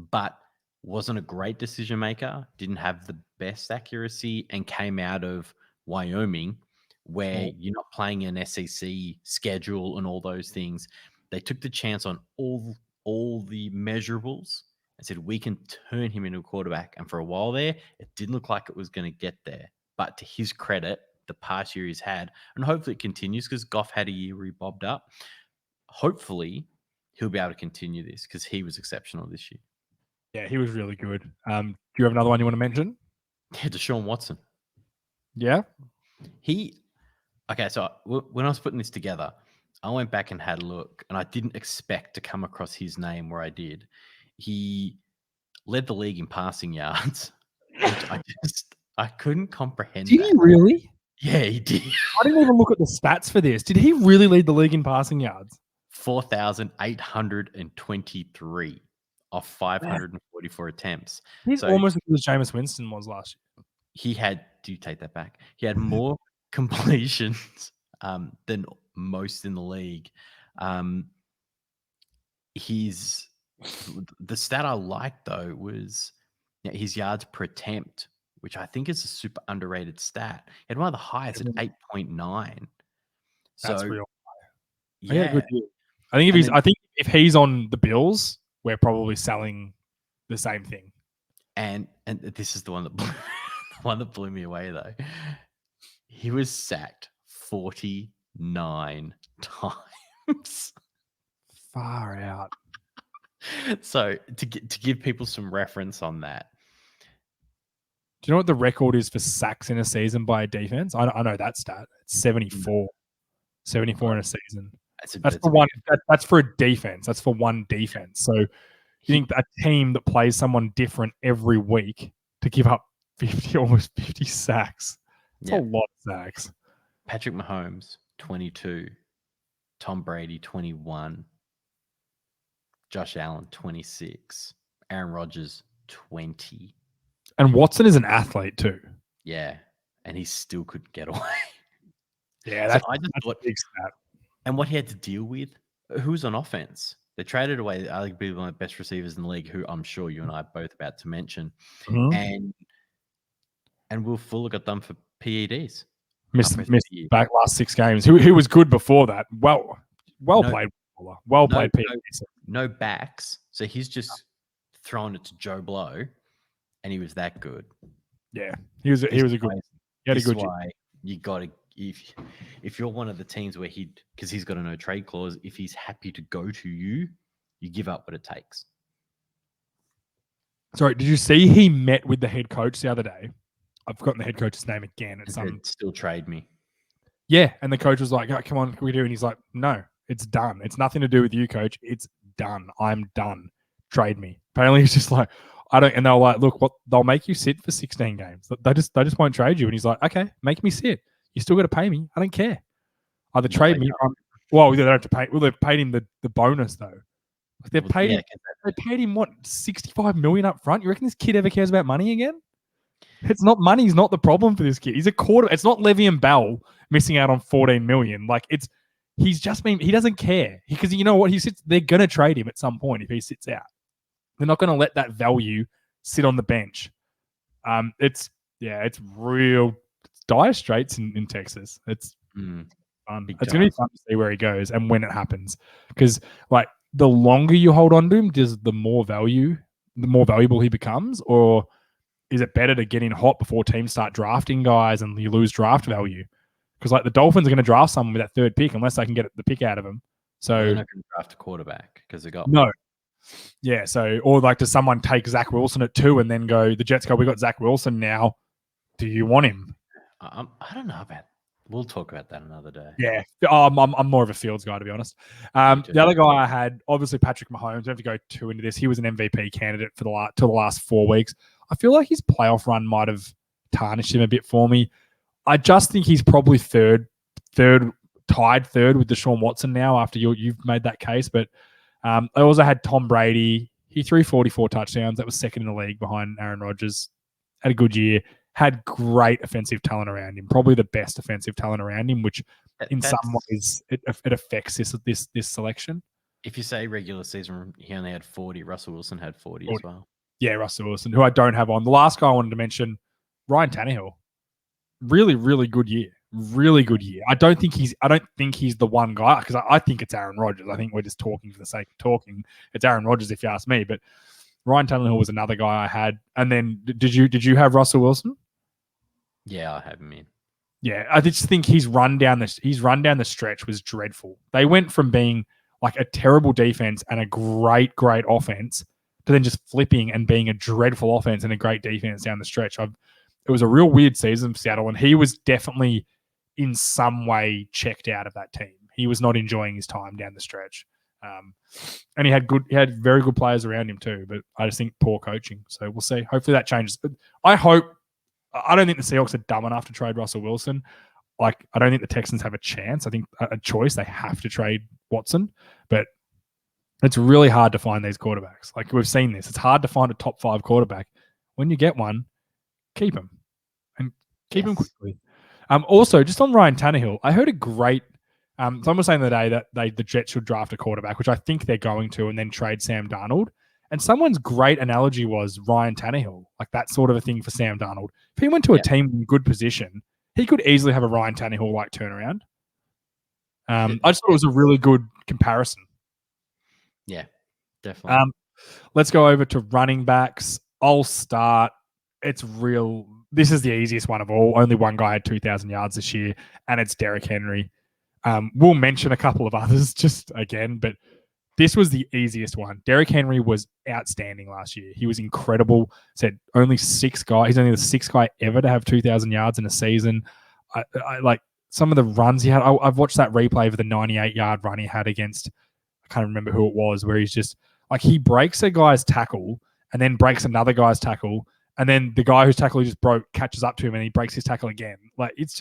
Speaker 5: But wasn't a great decision maker, didn't have the best accuracy, and came out of Wyoming, where you're not playing an SEC schedule and all those things. They took the chance on all the measurables and said, we can turn him into a quarterback. And for a while there, it didn't look like it was going to get there. But to his credit, the past year he's had, and hopefully it continues because Goff had a year where he bobbed up. Hopefully he'll be able to continue this because he was exceptional this year.
Speaker 1: Yeah, he was really good. Do you have another one you want to mention?
Speaker 5: Yeah, Deshaun Watson.
Speaker 1: Yeah.
Speaker 5: So when I was putting this together, I went back and had a look, and I didn't expect to come across his name where I did. He led the league in passing yards, which I couldn't comprehend.
Speaker 1: Did he really?
Speaker 5: Yeah, he did.
Speaker 1: I didn't even look at the stats for this. Did he really lead the league in passing yards?
Speaker 5: 4,823 off 544 attempts.
Speaker 1: He's almost as good as Jameis Winston was last year.
Speaker 5: Do you take that back? He had more completions than most in the league. The stat I liked though was his yards per attempt, which I think is a super underrated stat. He had one of the highest at 8.9.
Speaker 1: That's real high.
Speaker 5: Yeah.
Speaker 1: I think if he's on the Bills, we're probably selling the same thing.
Speaker 5: And this is the one that blew me away though. He was sacked 49 times.
Speaker 1: Far out.
Speaker 5: So to give people some reference on that.
Speaker 1: Do you know what the record is for sacks in a season by a defense? I know that stat. It's 74. 74 in a season. That's for a defense. That's for one defense. So you think a team that plays someone different every week to give up almost 50 sacks. That's
Speaker 5: Yeah.
Speaker 1: a lot of sacks.
Speaker 5: Patrick Mahomes, 22. Tom Brady, 21. Josh Allen, 26. Aaron Rodgers, 20.
Speaker 1: And Watson is an athlete too.
Speaker 5: Yeah. And he still couldn't get away.
Speaker 1: Yeah,
Speaker 5: So
Speaker 1: that's,
Speaker 5: I just
Speaker 1: that's
Speaker 5: thought,
Speaker 1: a big stat.
Speaker 5: and what he had to deal with, who's on offense? They traded away arguably one of the best receivers in the league, who I'm sure you and I are both about to mention.
Speaker 1: Mhm.
Speaker 5: And Will Fuller got done for PEDs.
Speaker 1: Missed
Speaker 5: halfway through the year.
Speaker 1: back last 6 games. Who was good before that? Well
Speaker 5: No-
Speaker 1: played. Well
Speaker 5: no-
Speaker 1: played. Pete.
Speaker 5: No backs. So he's just thrown it to Joe Blow, and he was that good.
Speaker 1: Yeah, he was a good. He had a
Speaker 5: This
Speaker 1: good
Speaker 5: is
Speaker 1: year.
Speaker 5: why you got to, if you're one of the teams where because he's got a no trade clause, if he's happy to go to you, you give up what it takes.
Speaker 1: Sorry, did you see he met with the head coach the other day? I've forgotten the head coach's name again. It's
Speaker 5: They'd still trade me.
Speaker 1: Yeah, and the coach was like, oh, "Come on, can we do?" And he's like, "No, it's done. It's nothing to do with you, coach. It's done. I'm done. Trade me." Apparently, he's just like, "I don't." And they're like, "Look, what? They'll make you sit for 16 games. They just won't trade you." And he's like, "Okay, make me sit. You still got to pay me. I don't care. Either trade me." Well, they don't have to pay. Well, they've paid him the bonus though. Like they've paid him. They paid him what, $65 million up front. You reckon this kid ever cares about money again? It's not money's not the problem for this kid. He's a quarter. It's not Le'Veon Bell missing out on $14 million. Like he doesn't care because you know what, they're gonna trade him at some point if he sits out. They're not gonna let that value sit on the bench. It's real dire straits in Texas. It's fun. It's gonna be fun to see where he goes and when it happens. Because like the longer you hold on to him, does the more valuable he becomes, or is it better to get in hot before teams start drafting guys and you lose draft value? Because like the Dolphins are going to draft someone with that 3rd pick unless they can get the pick out of him. So
Speaker 5: they're not going to draft a quarterback because they got
Speaker 1: no. Yeah. So or like does someone take Zach Wilson at 2 and then go? The Jets go, we got Zach Wilson now. Do you want him?
Speaker 5: I don't know about. We'll talk about that another day.
Speaker 1: Yeah, I'm more of a Fields guy, to be honest. The other guy I had, obviously Patrick Mahomes. Don't have to go too into this. He was an MVP candidate for the last 4 weeks. I feel like his playoff run might have tarnished him a bit for me. I just think he's probably tied third with Deshaun Watson now after you've made that case. But I also had Tom Brady. He threw 44 touchdowns. That was 2nd in the league behind Aaron Rodgers. Had a good year. Had great offensive talent around him. Probably the best offensive talent around him, which in some ways it affects this selection.
Speaker 5: If you say regular season, he only had 40. Russell Wilson had 40 as well.
Speaker 1: Yeah, Russell Wilson, who I don't have on. The last guy I wanted to mention, Ryan Tannehill. Really, really good year. Really good year. I don't think he's the one guy because I think it's Aaron Rodgers. I think we're just talking for the sake of talking. It's Aaron Rodgers if you ask me. But Ryan Tannehill was another guy I had. And then did you have Russell Wilson?
Speaker 5: Yeah, I have him in.
Speaker 1: Yeah, I just think his run down the stretch was dreadful. They went from being like a terrible defense and a great offense to then just flipping and being a dreadful offense and a great defense down the stretch. It was a real weird season for Seattle, and he was definitely in some way checked out of that team. He was not enjoying his time down the stretch. And he had very good players around him too, but I just think poor coaching. So we'll see. Hopefully that changes. I don't think the Seahawks are dumb enough to trade Russell Wilson. Like, I don't think the Texans have a chance. I think a choice. They have to trade Watson, but it's really hard to find these quarterbacks. Like, we've seen this. It's hard to find a top 5 quarterback. When you get one, keep him and keep him quickly. Also, just on Ryan Tannehill, I heard a great. Someone was saying the day that the Jets should draft a quarterback, which I think they're going to, and then trade Sam Darnold. And someone's great analogy was Ryan Tannehill, like that sort of a thing for Sam Darnold. If he went to a team in good position, he could easily have a Ryan Tannehill-like turnaround. I just thought it was a really good comparison.
Speaker 5: Yeah, definitely.
Speaker 1: Let's go over to running backs. I'll start. It's real. This is the easiest one of all. Only one guy had 2,000 yards this year, and it's Derrick Henry. We'll mention a couple of others just again, but this was the easiest one. Derrick Henry was outstanding last year. He was incredible. Said only 6 guys. He's only the 6th guy ever to have 2,000 yards in a season. I like some of the runs he had. I've watched that replay of the 98-yard run he had against, I can't remember who it was, where he's just like, he breaks a guy's tackle and then breaks another guy's tackle and then the guy whose tackle he just broke catches up to him and he breaks his tackle again. Like he's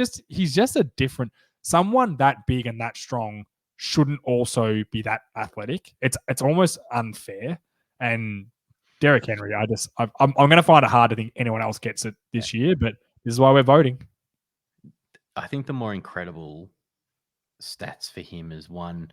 Speaker 1: just a different someone that big and that strong shouldn't also be that athletic. It's almost unfair. And Derrick Henry, I'm going to find it hard to think anyone else gets it this year, but this is why we're voting.
Speaker 5: I think the more incredible stats for him is one,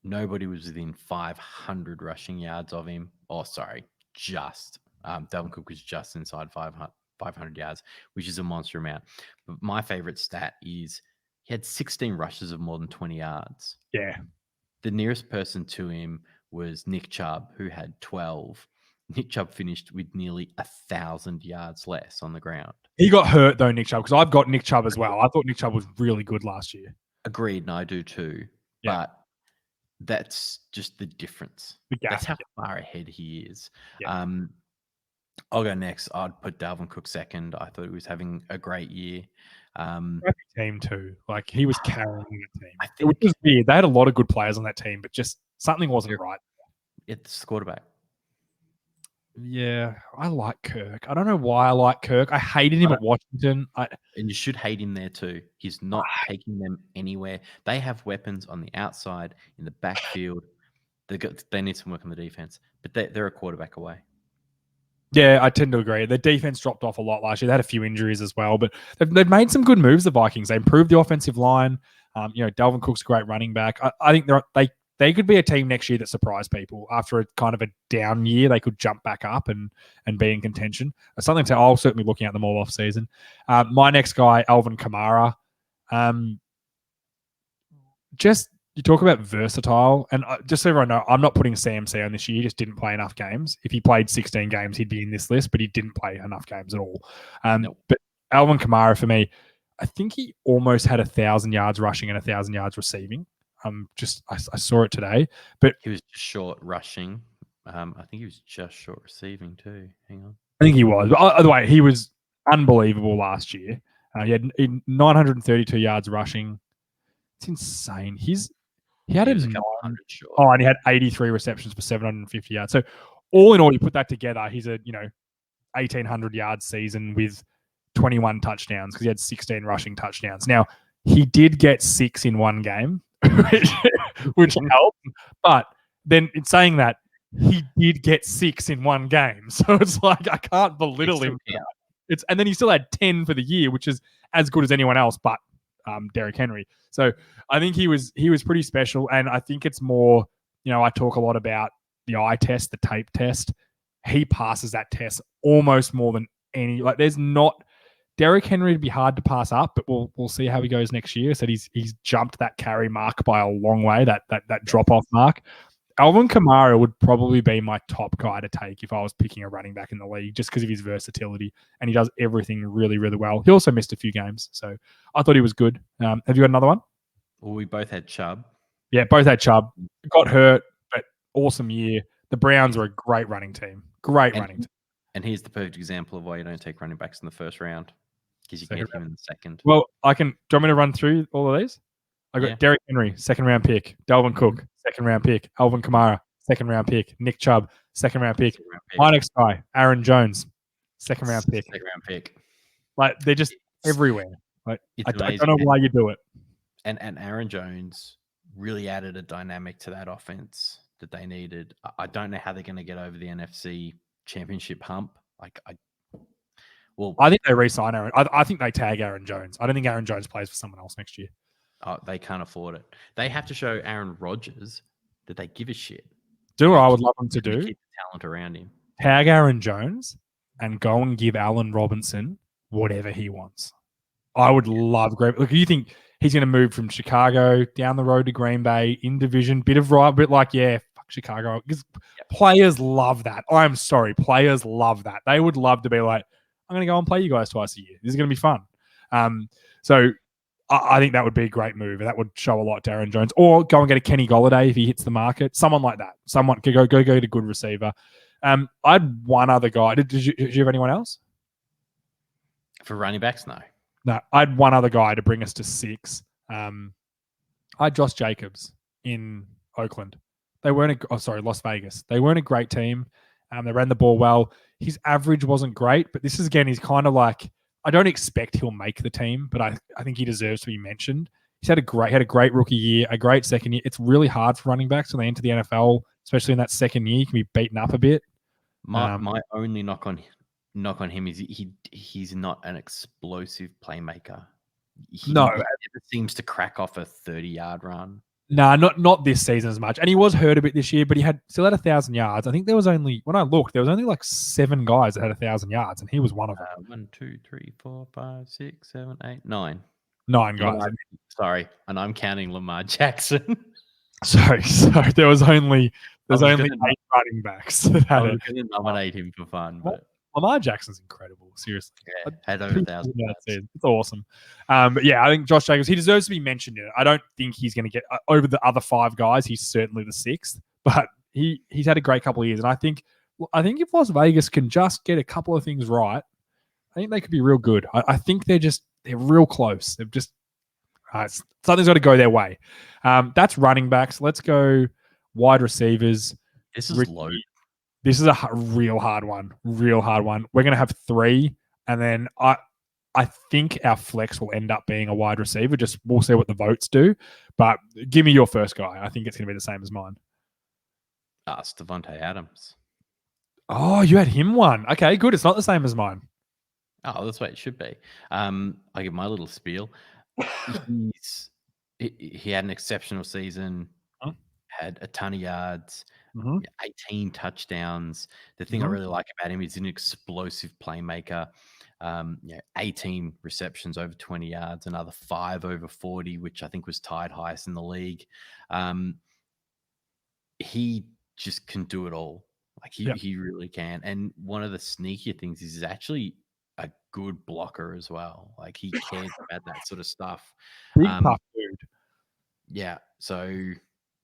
Speaker 5: nobody was within 500 rushing yards of him. Oh, sorry, just Dalvin Cook was just inside 500 yards, which is a monster amount. But my favorite stat is he had 16 rushes of more than 20 yards.
Speaker 1: Yeah.
Speaker 5: The nearest person to him was Nick Chubb, who had 12. Nick Chubb finished with nearly 1,000 yards less on the ground.
Speaker 1: He got hurt though, Nick Chubb, because I've got Nick Chubb as well. I thought Nick Chubb was really good last year.
Speaker 5: Agreed, and I do too.
Speaker 1: Yeah.
Speaker 5: But that's just the difference. That's how far ahead he is.
Speaker 1: Yeah.
Speaker 5: I'll go next. I'd put Dalvin Cook second. I thought he was having a great year.
Speaker 1: Team too. Like he was carrying the team.
Speaker 5: I think
Speaker 1: it was weird. They had a lot of good players on that team, but just something wasn't right.
Speaker 5: It's the quarterback.
Speaker 1: Yeah, I like Kirk. I don't know why I like Kirk. I hated him at Washington.
Speaker 5: And you should hate him there too. He's not taking them anywhere. They have weapons on the outside, in the backfield. They need some work on the defense, but they're a quarterback away.
Speaker 1: Yeah, I tend to agree. Their defense dropped off a lot last year. They had a few injuries as well, but they've made some good moves, the Vikings. They improved the offensive line. Dalvin Cook's a great running back. I think they could be a team next year that surprise people. After a kind of a down year, they could jump back up and be in contention. Something to I'll certainly be looking at them all off season. My next guy, Alvin Kamara. You talk about versatile, and just so everyone know, I'm not putting CMC on this year. He just didn't play enough games. If he played 16 games, he'd be in this list, but he didn't play enough games at all. But Alvin Kamara, for me, I think he almost had 1,000 yards rushing and 1,000 yards receiving. I saw it today, but
Speaker 5: he was just short rushing. I think he was just short receiving too. Hang on,
Speaker 1: I think he was. But either way, he was unbelievable last year. He had 932 yards rushing. It's insane. He had and he had 83 receptions for 750 yards. So all in all, you put that together, he's a 1,800 yard season with 21 touchdowns because he had 16 rushing touchdowns. Now he did get 6 in one game, which helped. But then in saying that, he did get 6 in one game, so it's like I can't belittle him. And then he still had 10 for the year, which is as good as anyone else, but Derrick Henry. So I think he was pretty special, and I think it's more, I talk a lot about the eye test, the tape test. He passes that test almost more than any. Like there's not Derrick Henry would be hard to pass up, but we'll see how he goes next year. So he's jumped that carry mark by a long way, that drop off mark. Alvin Kamara would probably be my top guy to take if I was picking a running back in the league, just because of his versatility, and he does everything really, really well. He also missed a few games, so I thought he was good. Have you got another one?
Speaker 5: Well, we both had Chubb.
Speaker 1: Yeah, both had Chubb. Got hurt, but awesome year. The Browns were a great running team. Running team.
Speaker 5: And here's the perfect example of why you don't take running backs in the first round, because you can get him in the second.
Speaker 1: Well, do you want me to run through all of these? I got Derrick Henry, second round pick. Dalvin Cook, second round pick. Alvin Kamara, second round pick. Nick Chubb, second round pick. My next guy, Aaron Jones, second round pick. Like they're just everywhere. Like I don't know why you do it.
Speaker 5: And Aaron Jones really added a dynamic to that offense that they needed. I don't know how they're going to get over the NFC Championship hump. I
Speaker 1: think they re-sign Aaron. I think they tag Aaron Jones. I don't think Aaron Jones plays for someone else next year.
Speaker 5: They can't afford it. They have to show Aaron Rodgers that they give a shit.
Speaker 1: Do what I would love them to do.
Speaker 5: Keep the talent around him.
Speaker 1: Tag Aaron Jones and go and give Allen Robinson whatever he wants. I would love great. Look, you think he's going to move from Chicago down the road to Green Bay in division? Bit like, fuck Chicago. Because players love that. I'm sorry, players love that. They would love to be like, I'm going to go and play you guys twice a year. This is going to be fun. So I think that would be a great move, and that would show a lot to Aaron Jones. Or go and get a Kenny Golladay if he hits the market. Someone like that. Someone could go get a good receiver. I had one other guy. Did you have anyone else?
Speaker 5: For running backs, no.
Speaker 1: No, I had one other guy to bring us to 6. I had Josh Jacobs in Oakland. They weren't Las Vegas. They weren't a great team, They ran the ball well. His average wasn't great, but this is, again, he's kind of like, I don't expect he'll make the team, but I think he deserves to be mentioned. He's had a great rookie year, a great second year. It's really hard for running backs when they enter the NFL, especially in that second year. You can be beaten up a bit.
Speaker 5: My only knock on him is he's not an explosive playmaker. He never seems to crack off a 30-yard run.
Speaker 1: Nah, not this season as much. And he was hurt a bit this year, but he still had 1,000 yards. I think there was only, when I looked, there was only like 7 guys that had 1,000 yards, and he was one of them.
Speaker 5: 1, 2, 3, 4, 5, 6, 7, 8, 9.
Speaker 1: 9 guys.
Speaker 5: Sorry, and I'm counting Lamar Jackson.
Speaker 1: Sorry, there was only 8 running backs that had
Speaker 5: I
Speaker 1: it.
Speaker 5: was going to nominate him for fun, but
Speaker 1: Lamar Jackson's incredible. Seriously,
Speaker 5: had over 1,000.
Speaker 1: It's awesome. But yeah, I think Josh Jacobs, he deserves to be mentioned in it. I don't think he's going to get over the other 5 guys. He's certainly the 6th, but he's had a great couple of years, and I think if Las Vegas can just get a couple of things right, I think they could be real good. I think they're real close. They've just something's got to go their way. That's running backs. Let's go wide receivers.
Speaker 5: This is low.
Speaker 1: This is a real hard one. We're going to have 3, and then I think our flex will end up being a wide receiver. Just we'll see what the votes do. But give me your first guy. I think it's going to be the same as mine.
Speaker 5: It's Devontae Adams.
Speaker 1: Oh, you had him one. Okay, good. It's not the same as mine.
Speaker 5: Oh, that's what it should be. I give my little spiel. He had an exceptional season. Had a ton of yards. 18 touchdowns. The thing I really like about him is he's an explosive playmaker. 18 receptions over 20 yards, another 5 over 40, which I think was tied highest in the league. He just can do it all. Like he really can. And one of the sneakier things is he's actually a good blocker as well. Like he cares about that sort of stuff.
Speaker 1: Big puff dude.
Speaker 5: Yeah. So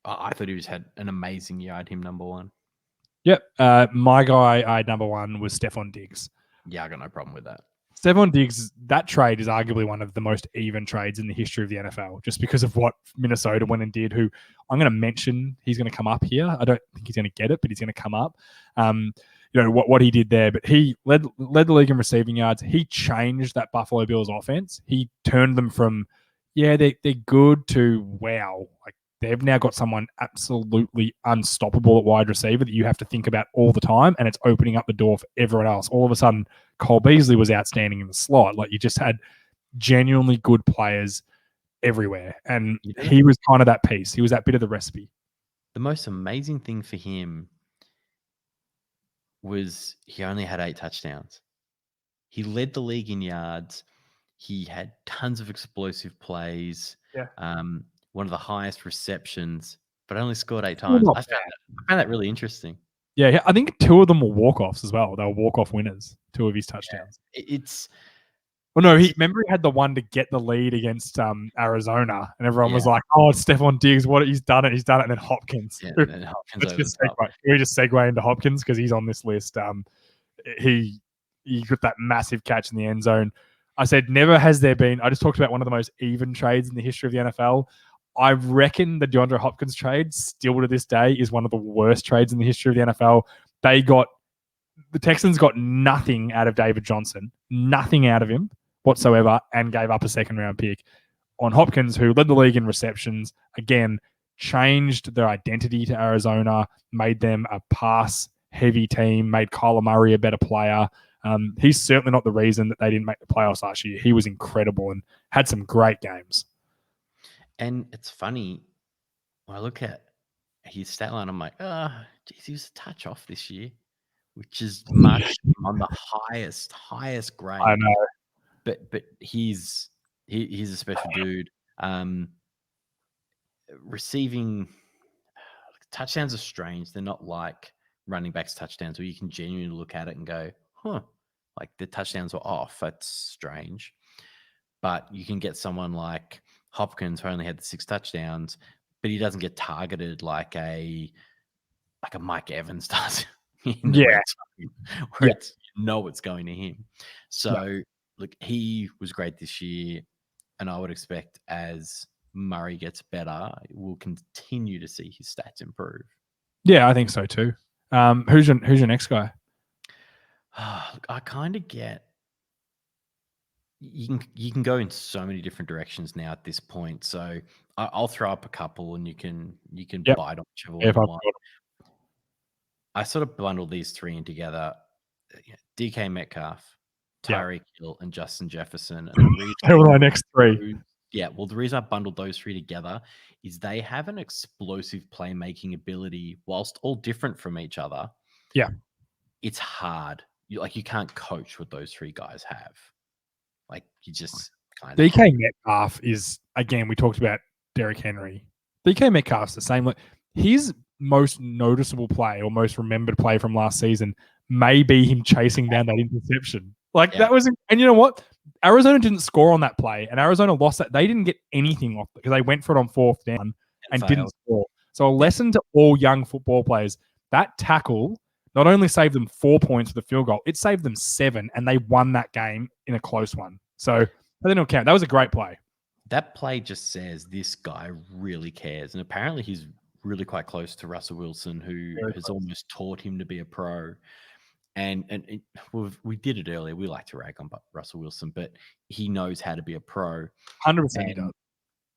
Speaker 5: I thought he had an amazing year. I had him number 1.
Speaker 1: Yep. My guy I had number 1 was Stephon Diggs.
Speaker 5: Yeah, I got no problem with that.
Speaker 1: Stephon Diggs, that trade is arguably one of the most even trades in the history of the NFL, just because of what Minnesota went and did, who I'm going to mention, he's going to come up here. I don't think he's going to get it, but he's going to come up. What he did there, but he led the league in receiving yards. He changed that Buffalo Bills offense. He turned them from, they're good to, wow, like they've now got someone absolutely unstoppable at wide receiver that you have to think about all the time, and it's opening up the door for everyone else. All of a sudden, Cole Beasley was outstanding in the slot. Like you just had genuinely good players everywhere, and he was kind of that piece. He was that bit of the recipe.
Speaker 5: The most amazing thing for him was he only had 8 touchdowns. He led the league in yards. He had tons of explosive plays.
Speaker 1: Yeah.
Speaker 5: One of the highest receptions, but only scored 8 times. I found that really interesting.
Speaker 1: Yeah, I think 2 of them were walk-offs as well. They were walk-off winners, 2 of his touchdowns. He had the one to get the lead against Arizona, and everyone was like, "Oh, it's Stephon Diggs, he's done it, and then Hopkins."
Speaker 5: Yeah, and Hopkins
Speaker 1: Can we just segue into Hopkins because he's on this list? He got that massive catch in the end zone. I said, never has there been. I just talked about one of the most even trades in the history of the NFL. I reckon the DeAndre Hopkins trade, still to this day, is one of the worst trades in the history of the NFL. The Texans got nothing out of David Johnson, nothing out of him whatsoever, and gave up a 2nd-round pick on Hopkins, who led the league in receptions. Again, changed their identity to Arizona, made them a pass-heavy team, made Kyler Murray a better player. He's certainly not the reason that they didn't make the playoffs last year. He was incredible and had some great games.
Speaker 5: And it's funny, when I look at his stat line, I'm like, geez, he was a touch off this year, which is much on the highest grade.
Speaker 1: I know.
Speaker 5: But he's a special dude. Receiving touchdowns are strange. They're not like running backs touchdowns where you can genuinely look at it and go, like the touchdowns were off. That's strange. But you can get someone like Hopkins who only had the 6 touchdowns, but he doesn't get targeted like a Mike Evans does. Where it's, it's going to him. So look, he was great this year, and I would expect as Murray gets better, we'll continue to see his stats improve.
Speaker 1: Yeah, I think so too. Who's your next guy?
Speaker 5: I kind of get you can go in so many different directions now at this point. So I'll throw up a couple, and you can
Speaker 1: Yep.
Speaker 5: bite on whichever
Speaker 1: Yeah,
Speaker 5: one
Speaker 1: if
Speaker 5: you
Speaker 1: I've
Speaker 5: want.
Speaker 1: got
Speaker 5: I sort of bundled these three in together: DK Metcalf,
Speaker 1: Yeah.
Speaker 5: Tyreek Hill, and Justin Jefferson. And the reason
Speaker 1: They were my next three.
Speaker 5: the reason I bundled those three together is they have an explosive playmaking ability, whilst all different from each other.
Speaker 1: Yeah.
Speaker 5: It's hard. You can't coach what those three guys have. Like, you just kind of.
Speaker 1: DK Metcalf is, again, we talked about Derrick Henry. DK Metcalf's the same. Like, his most noticeable play or most remembered play from last season may be him chasing down that interception. That was, and you know what? Arizona didn't score on that play, and Arizona lost that. They didn't get anything off it because they went for it on 4th down and didn't score. So a lesson to all young football players: that tackle not only saved them 4 points with the field goal, it saved them 7, and they won that game in a close one. So that didn't count. That was a great play.
Speaker 5: That play just says this guy really cares, and apparently he's really quite close to Russell Wilson, who has almost taught him to be a pro. And we did it earlier. We like to rag on Russell Wilson, but he knows how to be a pro.
Speaker 1: 100% he does.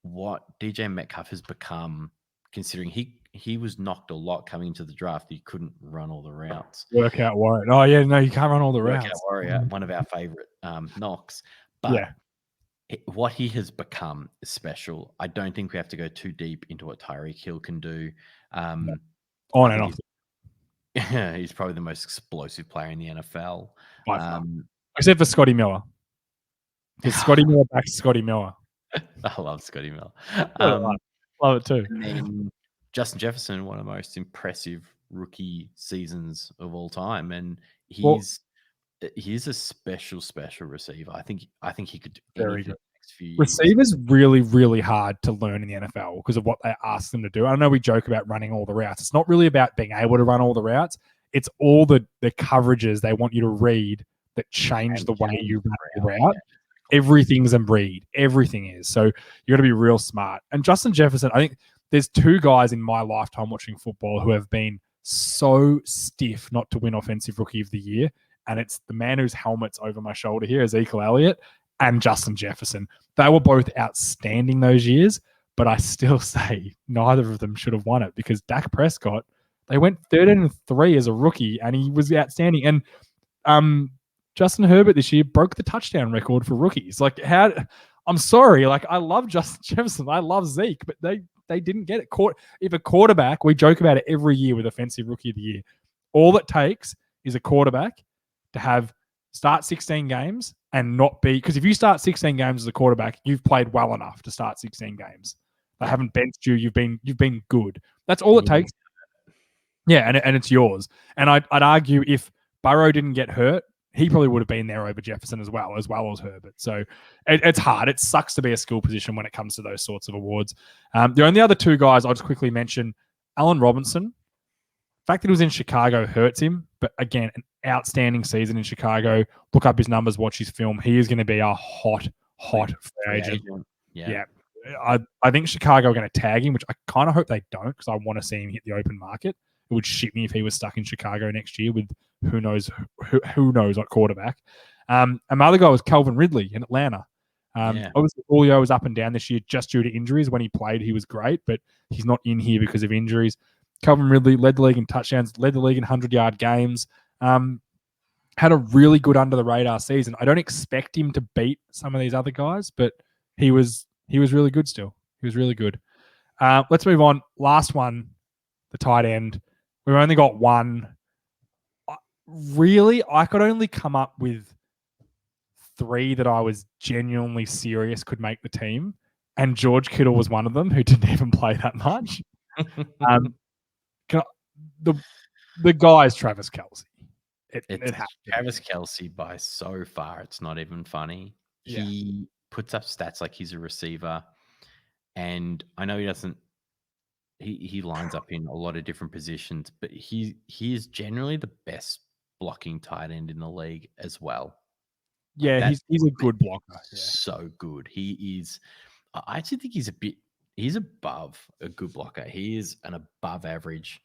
Speaker 5: What DJ Metcalf has become, considering he was knocked a lot coming into the draft, he couldn't run all the routes.
Speaker 1: Workout warrior. Oh yeah, no, you can't run all the routes.
Speaker 5: Workout warrior, one of our favorite knocks. But what he has become is special. I don't think we have to go too deep into what Tyreek Hill can do.
Speaker 1: On and off.
Speaker 5: He's probably the most explosive player in the NFL.
Speaker 1: Except for Scotty Miller. Because Scotty Miller backs Scotty Miller.
Speaker 5: I love Scotty Miller.
Speaker 1: Love it too.
Speaker 5: And then Justin Jefferson, one of the most impressive rookie seasons of all time. And he's a special receiver. I think he could do
Speaker 1: very
Speaker 5: anything
Speaker 1: good.
Speaker 5: Next few years.
Speaker 1: Receivers really, really hard to learn in the NFL because of what they ask them to do. I know we joke about running all the routes. It's not really about being able to run all the routes. It's all the coverages they want you to read that change the way you run the route. Yeah. Everything's a read. Everything is. So you got to be real smart. And Justin Jefferson, I think there's two guys in my lifetime watching football who have been so stiff not to win Offensive Rookie of the Year. And it's the man whose helmet's over my shoulder here, Ezekiel Elliott, and Justin Jefferson. They were both outstanding those years, but I still say neither of them should have won it because Dak Prescott, they went 13-3 as a rookie, and he was outstanding. And Justin Herbert this year broke the touchdown record for rookies. I'm sorry, I love Justin Jefferson, I love Zeke, but they didn't get it. If a quarterback, we joke about it every year with Offensive Rookie of the Year, all it takes is a quarterback to start 16 games and not be, because if you start 16 games as a quarterback, you've played well enough to start 16 games. They haven't benched you. You've been good. That's all it takes. Yeah, and it's yours. And I'd argue if Burrow didn't get hurt, he probably would have been there over Jefferson as well as Herbert. So it's hard. It sucks to be a skill position when it comes to those sorts of awards. The only other two guys I'll just quickly mention, Allen Robinson. The fact that he was in Chicago hurts him, but again, an outstanding season in Chicago. Look up his numbers, watch his film. He is going to be a hot free agent. Yeah. I think Chicago are going to tag him, which I kind of hope they don't because I want to see him hit the open market. It would shit me if he was stuck in Chicago next year with who knows what quarterback. And my other guy was Calvin Ridley in Atlanta. Obviously, Julio was up and down this year just due to injuries. When he played, he was great, but he's not in here because of injuries. Calvin Ridley led the league in touchdowns, led the league in 100-yard games. Had a really good under-the-radar season. I don't expect him to beat some of these other guys, but he was really good still. He was really good. Let's move on. Last one, the tight end. We've only got one. Really, I could only come up with 3 that I was genuinely serious could make the team, and George Kittle was one of them who didn't even play that much. The guy is Travis Kelce.
Speaker 5: It's Travis Kelce by so far. It's not even funny. Yeah. He puts up stats like he's a receiver, and I know he doesn't. He lines up in a lot of different positions, but he is generally the best blocking tight end in the league as well.
Speaker 1: Yeah, he's a good blocker. Yeah.
Speaker 5: So good. He is. I actually think he's above a good blocker. He is an above average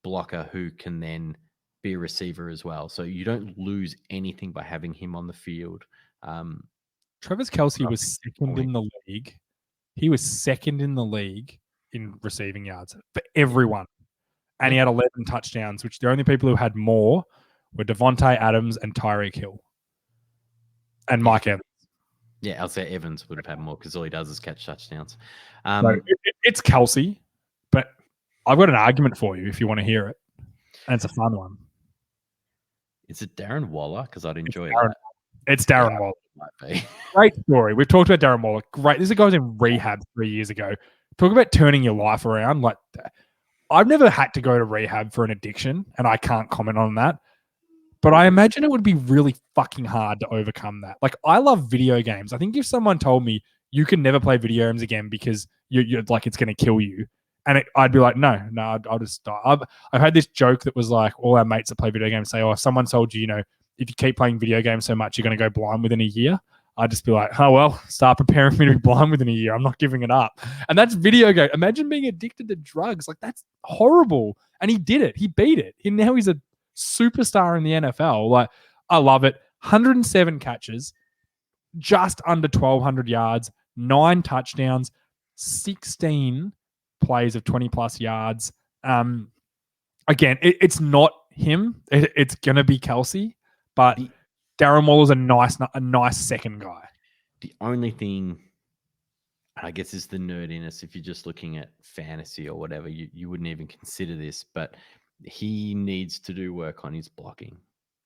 Speaker 5: blocker who can then be a receiver as well. So you don't lose anything by having him on the field.
Speaker 1: Travis Kelce was second in the league. He was second in the league in receiving yards for everyone. And he had 11 touchdowns, which the only people who had more were Devontae Adams and Tyreek Hill. And Mike Evans.
Speaker 5: Yeah, I'll say Evans would have had more because all he does is catch touchdowns.
Speaker 1: So it's Kelce, but I've got an argument for you if you want to hear it. And it's a fun one.
Speaker 5: Is it Darren Waller? Because I'd enjoy that.
Speaker 1: It's Darren Waller. Might be. Great story. We've talked about Darren Waller. Great. This is a guy who was in rehab 3 years ago. Talk about turning your life around. Like, I've never had to go to rehab for an addiction, and I can't comment on that. But I imagine it would be really fucking hard to overcome that. Like, I love video games. I think if someone told me you can never play video games again because you're like it's going to kill you, and I'd be like, no, I'll just die. I've had this joke that was like, all our mates that play video games say, if someone told you, if you keep playing video games so much, you're going to go blind within a year. I'd just be like, oh, well, start preparing for me to be blind within a year. I'm not giving it up. And that's video game. Imagine being addicted to drugs. Like, that's horrible. And he did it. He beat it. Now he's a superstar in the NFL. Like, I love it. 107 catches, just under 1,200 yards, 9 touchdowns, 16 plays of 20-plus yards. Again, it's not him. It's going to be Kelce, but Darren Waller's a nice second guy.
Speaker 5: The only thing, I guess, is the nerdiness. If you're just looking at fantasy or whatever, you wouldn't even consider this, but he needs to do work on his blocking.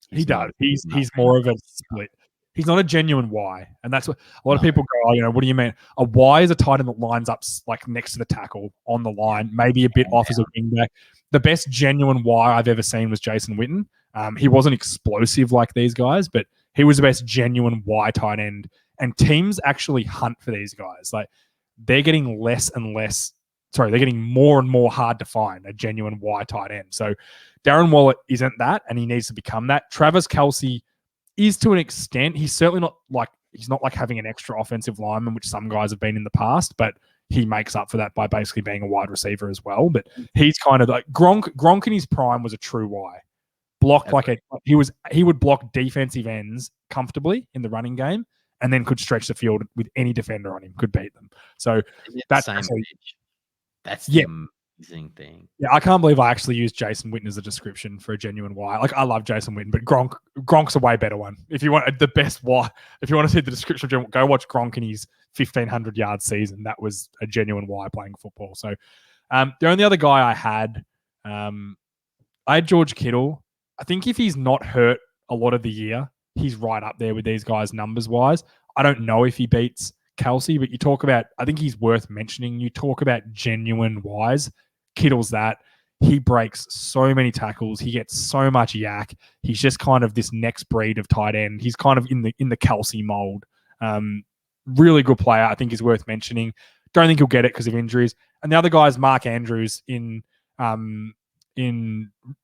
Speaker 1: He does. He's more of a split. He's not a genuine Y. And that's what a lot of people go, what do you mean? A Y is a tight end that lines up like next to the tackle on the line, maybe a bit off as a wingback. The best genuine Y I've ever seen was Jason Witten. He wasn't explosive like these guys, but he was the best genuine Y tight end. And teams actually hunt for these guys. Like, they're getting they're getting more and more hard to find a genuine Y tight end. So Darren Waller isn't that, and he needs to become that. Travis Kelce is to an extent. He's certainly not like having an extra offensive lineman, which some guys have been in the past, but he makes up for that by basically being a wide receiver as well. But he's kind of like Gronk in his prime was a true Y. Blocked he would block defensive ends comfortably in the running game, and then could stretch the field with any defender on him, could beat them. So that's
Speaker 5: the amazing thing.
Speaker 1: Yeah, I can't believe I actually used Jason Witten as a description for a genuine Y. Like, I love Jason Witten, but Gronk's a way better one. If you want the best Y, if you want to see the description, go watch Gronk in his 1,500 yard season. That was a genuine Y playing football. So the only other guy I had George Kittle. I think if he's not hurt a lot of the year, he's right up there with these guys numbers wise. I don't know if he beats Kelce, but you talk about, I think he's worth mentioning. You talk about genuine Ys. Kittle's that. He breaks so many tackles. He gets so much yak. He's just kind of this next breed of tight end. He's kind of in the Kelce mold. Really good player. I think he's worth mentioning. Don't think he'll get it because of injuries. And the other guy is Mark Andrews in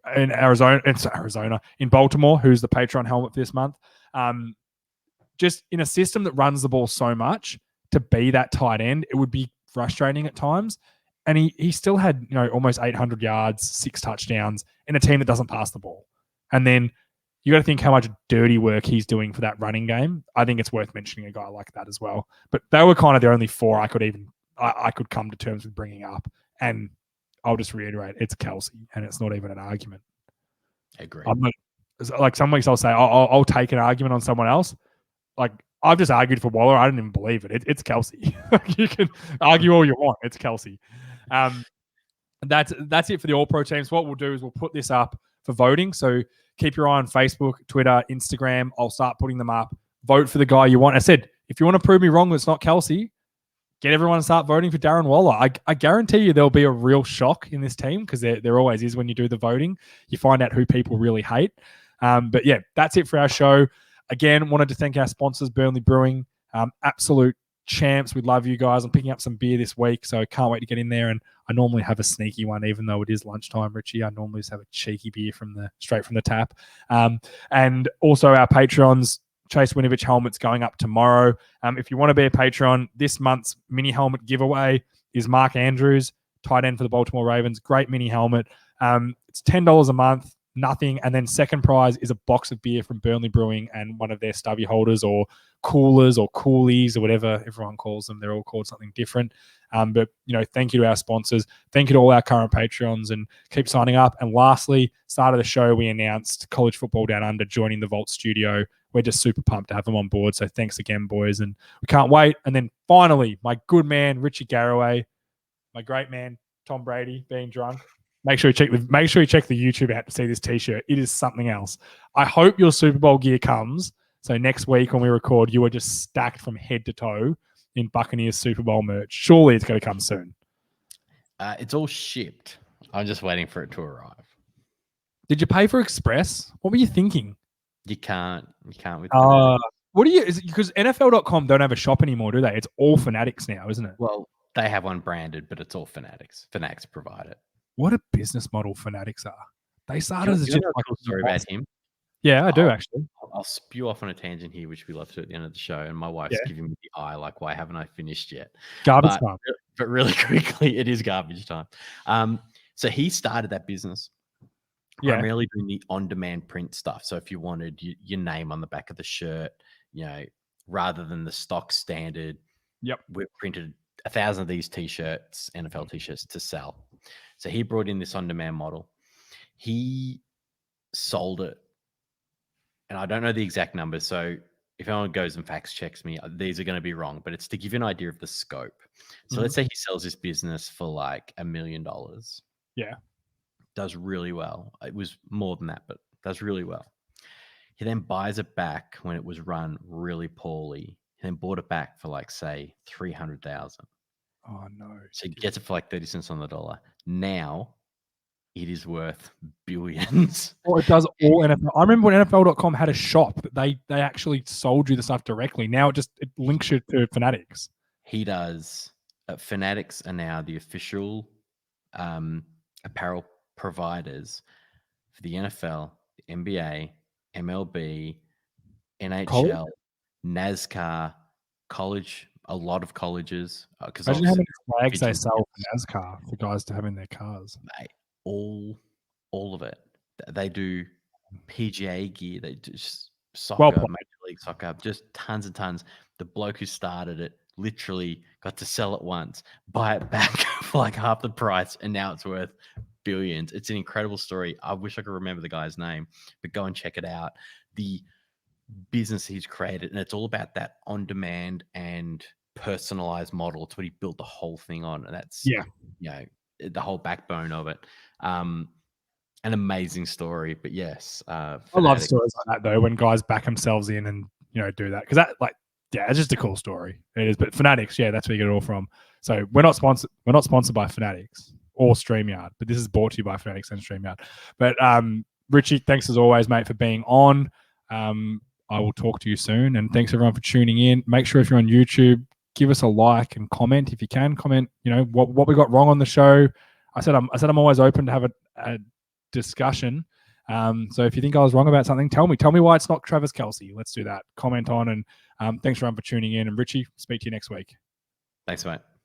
Speaker 1: Arizona, in Baltimore, who's the Patreon helmet for this month. Just in a system that runs the ball so much, to be that tight end, it would be frustrating at times. And he still had almost 800 yards, 6 touchdowns in a team that doesn't pass the ball. And then you got to think how much dirty work he's doing for that running game. I think it's worth mentioning a guy like that as well. But they were kind of the only 4 I could come to terms with bringing up. And I'll just reiterate, it's Kelce, and it's not even an argument.
Speaker 5: I agree.
Speaker 1: Like, some weeks I'll say I'll take an argument on someone else. Like, I've just argued for Waller. I didn't even believe it. It's Kelce. You can argue all you want. It's Kelce. That's it for the All-Pro teams. What we'll do is we'll put this up for voting. So keep your eye on Facebook, Twitter, Instagram. I'll start putting them up. Vote for the guy you want. I said, if you want to prove me wrong that it's not Kelce, get everyone to start voting for Darren Waller. I guarantee you there'll be a real shock in this team, because there always is when you do the voting. You find out who people really hate. But yeah, that's it for our show. Again, wanted to thank our sponsors, Burnley Brewing. Absolute champs. We love you guys. I'm picking up some beer this week, so can't wait to get in there. And I normally have a sneaky one, even though it is lunchtime, Richie. I normally just have a cheeky beer straight from the tap. And also our Patreons, Chase Winovich helmets going up tomorrow. If you want to be a Patreon, this month's mini helmet giveaway is Mark Andrews, tight end for the Baltimore Ravens. Great mini helmet. It's $10 a month, nothing. And then second prize is a box of beer from Burnley Brewing and one of their stubby holders or coolers or coolies or whatever everyone calls them. They're all called something different. But, thank you to our sponsors. Thank you to all our current Patreons, and keep signing up. And lastly, start of the show, we announced College Football Down Under joining the Vault Studio. We're just super pumped to have them on board. So thanks again, boys. And we can't wait. And then finally, my good man, Richie Garraway, my great man, Tom Brady, being drunk. Make sure you check the YouTube out to see this T-shirt. It is something else. I hope your Super Bowl gear comes. So next week when we record, you are just stacked from head to toe in Buccaneers Super Bowl merch. Surely it's going to come soon.
Speaker 5: It's all shipped. I'm just waiting for it to arrive.
Speaker 1: Did you pay for Express? What were you thinking?
Speaker 5: You can't with
Speaker 1: because NFL.com don't have a shop anymore, do they? It's all Fanatics now, isn't it?
Speaker 5: Well, they have one branded, but it's all Fanatics. Fanatics provide it.
Speaker 1: What a business model Fanatics are. They started as just
Speaker 5: like a story about him.
Speaker 1: Yeah, I do actually.
Speaker 5: I'll spew off on a tangent here, which we love to at the end of the show. And my wife's giving me the eye, like, why haven't I finished yet?
Speaker 1: Garbage time.
Speaker 5: But really quickly, it is garbage time. So he started that business primarily doing the on-demand print stuff. So if you wanted your name on the back of the shirt, rather than the stock standard, we've printed 1,000 of these T-shirts, NFL T-shirts, to sell. So he brought in this on-demand model. He sold it. And I don't know the exact numbers. So if anyone goes and fact checks me, these are going to be wrong. But it's to give you an idea of the scope. So let's say he sells this business for like $1 million.
Speaker 1: Yeah.
Speaker 5: Does really well. It was more than that, but does really well. He then buys it back when it was run really poorly. He then bought it back for like, say, $300,000.
Speaker 1: Oh, no.
Speaker 5: So he gets it for like 30 cents on the dollar. Now it is worth billions.
Speaker 1: Well, it does all NFL. I remember when NFL.com had a shop that they actually sold you the stuff directly. Now it links you to Fanatics.
Speaker 5: He does. Fanatics are now the official apparel providers for the NFL, the NBA, MLB, NHL, NASCAR, college, a lot of colleges.
Speaker 1: Imagine how many flags they sell for NASCAR for guys to have in their cars.
Speaker 5: Mate, all of it. They do PGA gear. They do soccer, Major League Soccer, just tons and tons. The bloke who started it literally got to sell it once, buy it back for like half the price, and now it's worth billions. It's an incredible story. I wish I could remember the guy's name, but go and check it out. The business he's created, and it's all about that on-demand and personalized model. It's what he built the whole thing on, and that's the whole backbone of it. An amazing story, but yes,
Speaker 1: I love stories like that though, when guys back themselves in and do that, because that it's just a cool story. It is. But Fanatics, that's where you get it all from. So we're not sponsored by Fanatics or StreamYard, but this is brought to you by Fanatics and StreamYard. But Richie, thanks as always, mate, for being on. I will talk to you soon, and thanks everyone for tuning in. Make sure if you're on YouTube, give us a like and comment if you can. Comment, what we got wrong on the show. I said I'm always open to have a discussion. So if you think I was wrong about something, tell me why it's not Travis Kelce. Let's do that. Comment on, and thanks everyone for tuning in. And Richie, speak to you next week.
Speaker 5: Thanks, mate.